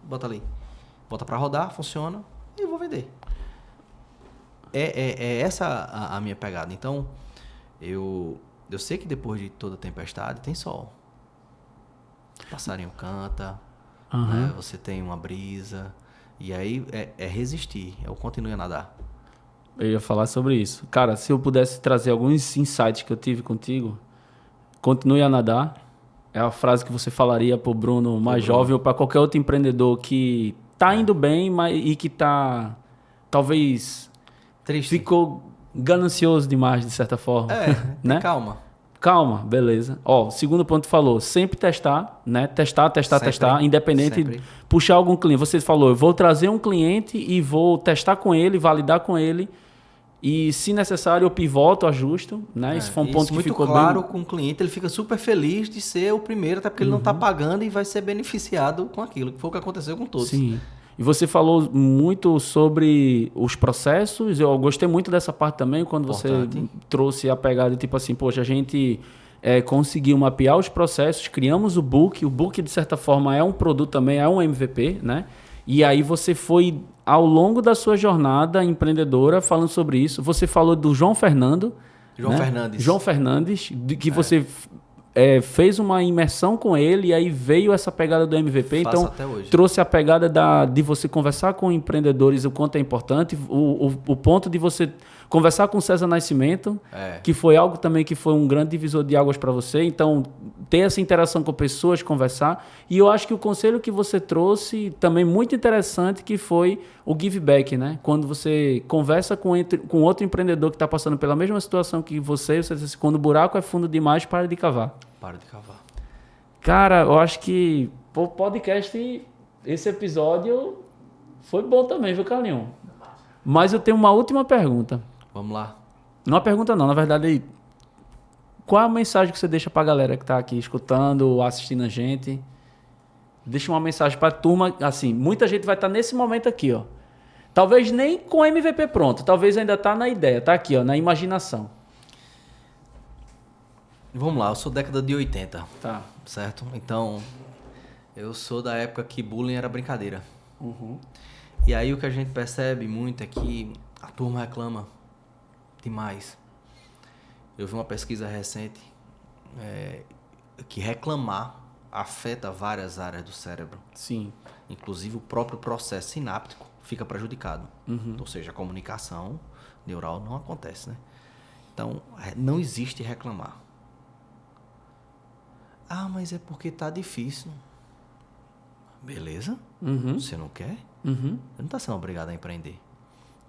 bota ali. Bota para rodar, funciona e eu vou vender. É essa a minha pegada. Então, eu sei que depois de toda tempestade tem sol. O passarinho canta, né? Você tem uma brisa. E aí é resistir, eu continuo a nadar. Eu ia falar sobre isso. Cara, se eu pudesse trazer alguns insights que eu tive contigo, continue a nadar. É a frase que você falaria pro Bruno mais jovem ou para qualquer outro empreendedor que tá indo bem e que tá talvez Triste. ficou ganancioso demais de certa forma. né? Calma. Calma, beleza. Ó, segundo ponto que falou, sempre testar, né? Testar, Sempre, independente sempre. de puxar algum cliente. Você falou, eu vou trazer um cliente e vou testar com ele, validar com ele E, se necessário, eu pivoto, ajusto, né? Isso foi um ponto que muito ficou claro bem... com o cliente, ele fica super feliz de ser o primeiro, até porque ele não está pagando e vai ser beneficiado com aquilo, que foi o que aconteceu com todos. Sim. E você falou muito sobre os processos. Eu gostei muito dessa parte também, quando Importante. você trouxe a pegada, tipo assim, poxa, a gente conseguiu mapear os processos, criamos o book. O book, de certa forma, é um produto também, é um MVP, né? E aí você foi, ao longo da sua jornada empreendedora, falando sobre isso. Você falou do João Fernando. João Fernandes. João Fernandes, que você fez uma imersão com ele e aí veio essa pegada do MVP. Faço Então, até hoje. trouxe a pegada de você conversar com empreendedores, o quanto é importante, o ponto de você conversar com o César Nascimento, que foi algo também que foi um grande divisor de águas para você. Então, ter essa interação com pessoas, conversar. E eu acho que o conselho que você trouxe também muito interessante, que foi o give back, né? Quando você conversa com outro empreendedor que está passando pela mesma situação que você diz assim, quando o buraco é fundo demais, para de cavar. Para de cavar. Cara, eu acho que o podcast, esse episódio foi bom também, viu, Carlinhos? Mas eu tenho uma última pergunta. Vamos lá. Não é uma pergunta não, na verdade, qual a mensagem que você deixa pra galera que tá aqui escutando ou assistindo a gente? Deixa uma mensagem pra turma, assim, muita gente vai estar nesse momento aqui, ó. Talvez nem com MVP pronto, talvez ainda tá na ideia, tá aqui, ó, na imaginação. Vamos lá, eu sou década de 80, Tá. certo? Então, eu sou da época que bullying era brincadeira. E aí o que a gente percebe muito é que a turma reclama demais. Eu vi uma pesquisa recente que reclamar afeta várias áreas do cérebro. Sim. Inclusive o próprio processo sináptico fica prejudicado. Ou seja, a comunicação neural não acontece, né? Então, não existe reclamar. Ah, mas é porque tá difícil. Beleza? Você não quer? Você não está sendo obrigado a empreender.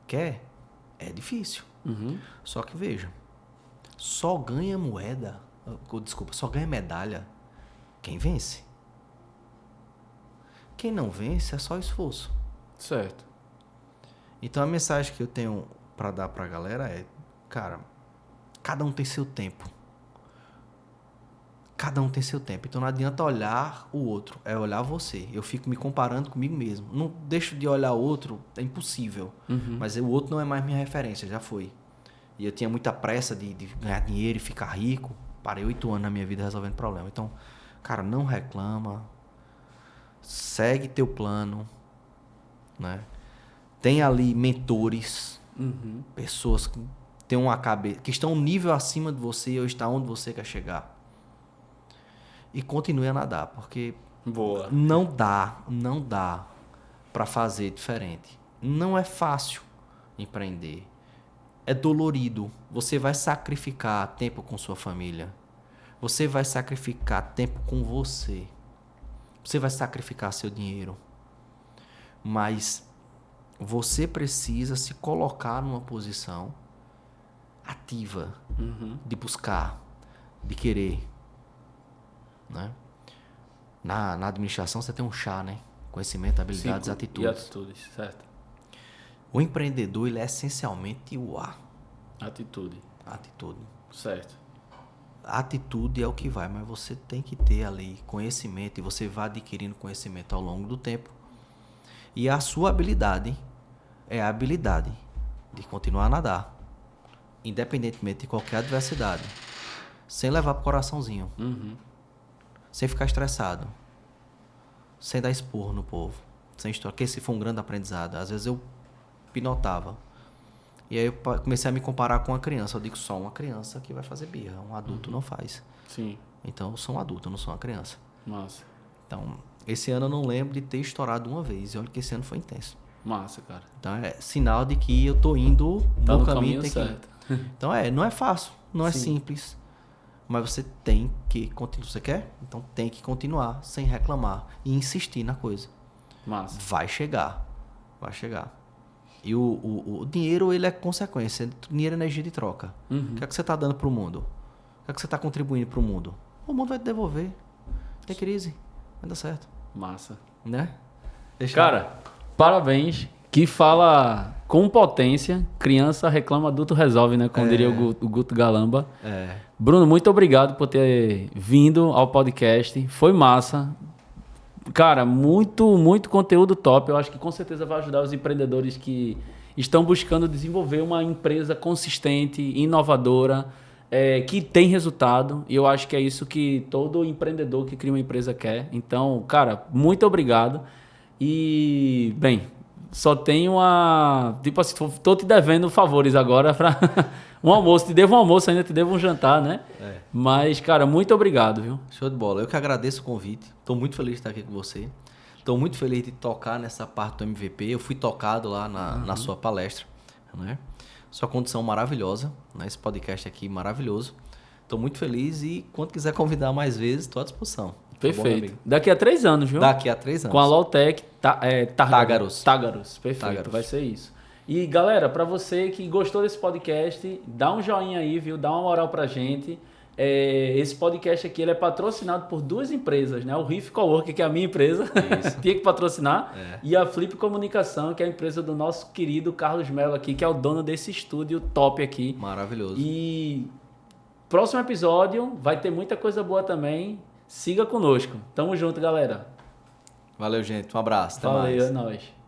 Quer? É difícil. Só que veja, só ganha só ganha medalha quem vence. Quem não vence é só esforço. Certo. Então a mensagem que eu tenho para dar para a galera é, cara, cada um tem seu tempo. Cada um tem seu tempo. Então não adianta olhar o outro, é olhar você. Eu fico me comparando comigo mesmo. Não deixo de olhar o outro, é impossível. Mas o outro não é mais minha referência, já foi. E eu tinha muita pressa de ganhar dinheiro e ficar rico. Parei 8 anos na minha vida resolvendo problema. Então, cara, não reclama. Segue teu plano, né? Tem ali mentores, pessoas que têm uma cabeça, que estão um nível acima de você ou estão onde você quer chegar. E continue a nadar, porque Boa. não dá para fazer diferente. Não é fácil empreender. É dolorido. Você vai sacrificar tempo com sua família. Você vai sacrificar tempo com você. Você vai sacrificar seu dinheiro. Mas você precisa se colocar numa posição ativa de buscar, de querer. Né? Na administração você tem um chá, né? Conhecimento, habilidades, atitudes. E atitudes, certo. O empreendedor, ele é essencialmente o A. Atitude. Atitude. Certo. A atitude é o que vai, mas você tem que ter ali conhecimento e você vai adquirindo conhecimento ao longo do tempo. E a sua habilidade é a habilidade de continuar a nadar, independentemente de qualquer adversidade, sem levar pro coraçãozinho. Sem ficar estressado, sem dar esporro no povo, sem história, porque esse foi um grande aprendizado. Às vezes eu pinotava, e aí eu comecei a me comparar com uma criança. Eu digo, só uma criança que vai fazer birra, um adulto não faz. Sim. Então eu sou um adulto, eu não sou uma criança. Massa. Então, esse ano eu não lembro de ter estourado uma vez, e olha que esse ano foi intenso. Massa, cara. Então é sinal de que eu tô indo Tá no no caminho, caminho tem certo. que ir. Então não é fácil, não é Sim. simples. Mas você tem que continuar. Você quer? Então tem que continuar sem reclamar e insistir na coisa. Massa. Vai chegar. Vai chegar. E o dinheiro, ele é consequência. Dinheiro é energia de troca. O que é que você está dando para o mundo? O que é que você está contribuindo para o mundo? O mundo vai te devolver. Tem crise. Vai dar certo. Massa. Né? Cara, parabéns. que fala com potência, criança reclama, adulto resolve, né? Como diria o Guto Galamba. Bruno, muito obrigado por ter vindo ao podcast. Foi massa. Cara, muito conteúdo top. Eu acho que com certeza vai ajudar os empreendedores que estão buscando desenvolver uma empresa consistente, inovadora, que tem resultado. E eu acho que é isso que todo empreendedor que cria uma empresa quer. Então, cara, muito obrigado. E, bem, só tenho tipo assim, tô te devendo favores agora para um almoço. Te devo um almoço, ainda te devo um jantar, né? Mas, cara, muito obrigado, viu? Show de bola. Eu que agradeço o convite. Estou muito feliz de estar aqui com você. Estou muito feliz de tocar nessa parte do MVP. Eu fui tocado lá na sua palestra, né? Sua condição maravilhosa, né? Esse podcast aqui maravilhoso. Estou muito feliz e quando quiser convidar mais vezes, estou à disposição. Perfeito. Daqui a 3 anos, viu? Daqui a 3 anos. Com a Lowtech Tágaros. Perfeito. Tágaros. Vai ser isso. E, galera, para você que gostou desse podcast, dá um joinha aí, viu? Dá uma moral pra gente. Esse podcast aqui ele é patrocinado por 2 empresas, né? O Riff Cowork, que é a minha empresa, tinha que patrocinar, e a Flip Comunicação, que é a empresa do nosso querido Carlos Mello aqui, que é o dono desse estúdio top aqui. Maravilhoso. E próximo episódio vai ter muita coisa boa também. Siga conosco. Tamo junto, galera. Valeu, gente. Um abraço. Até Valeu, mais. é nóis.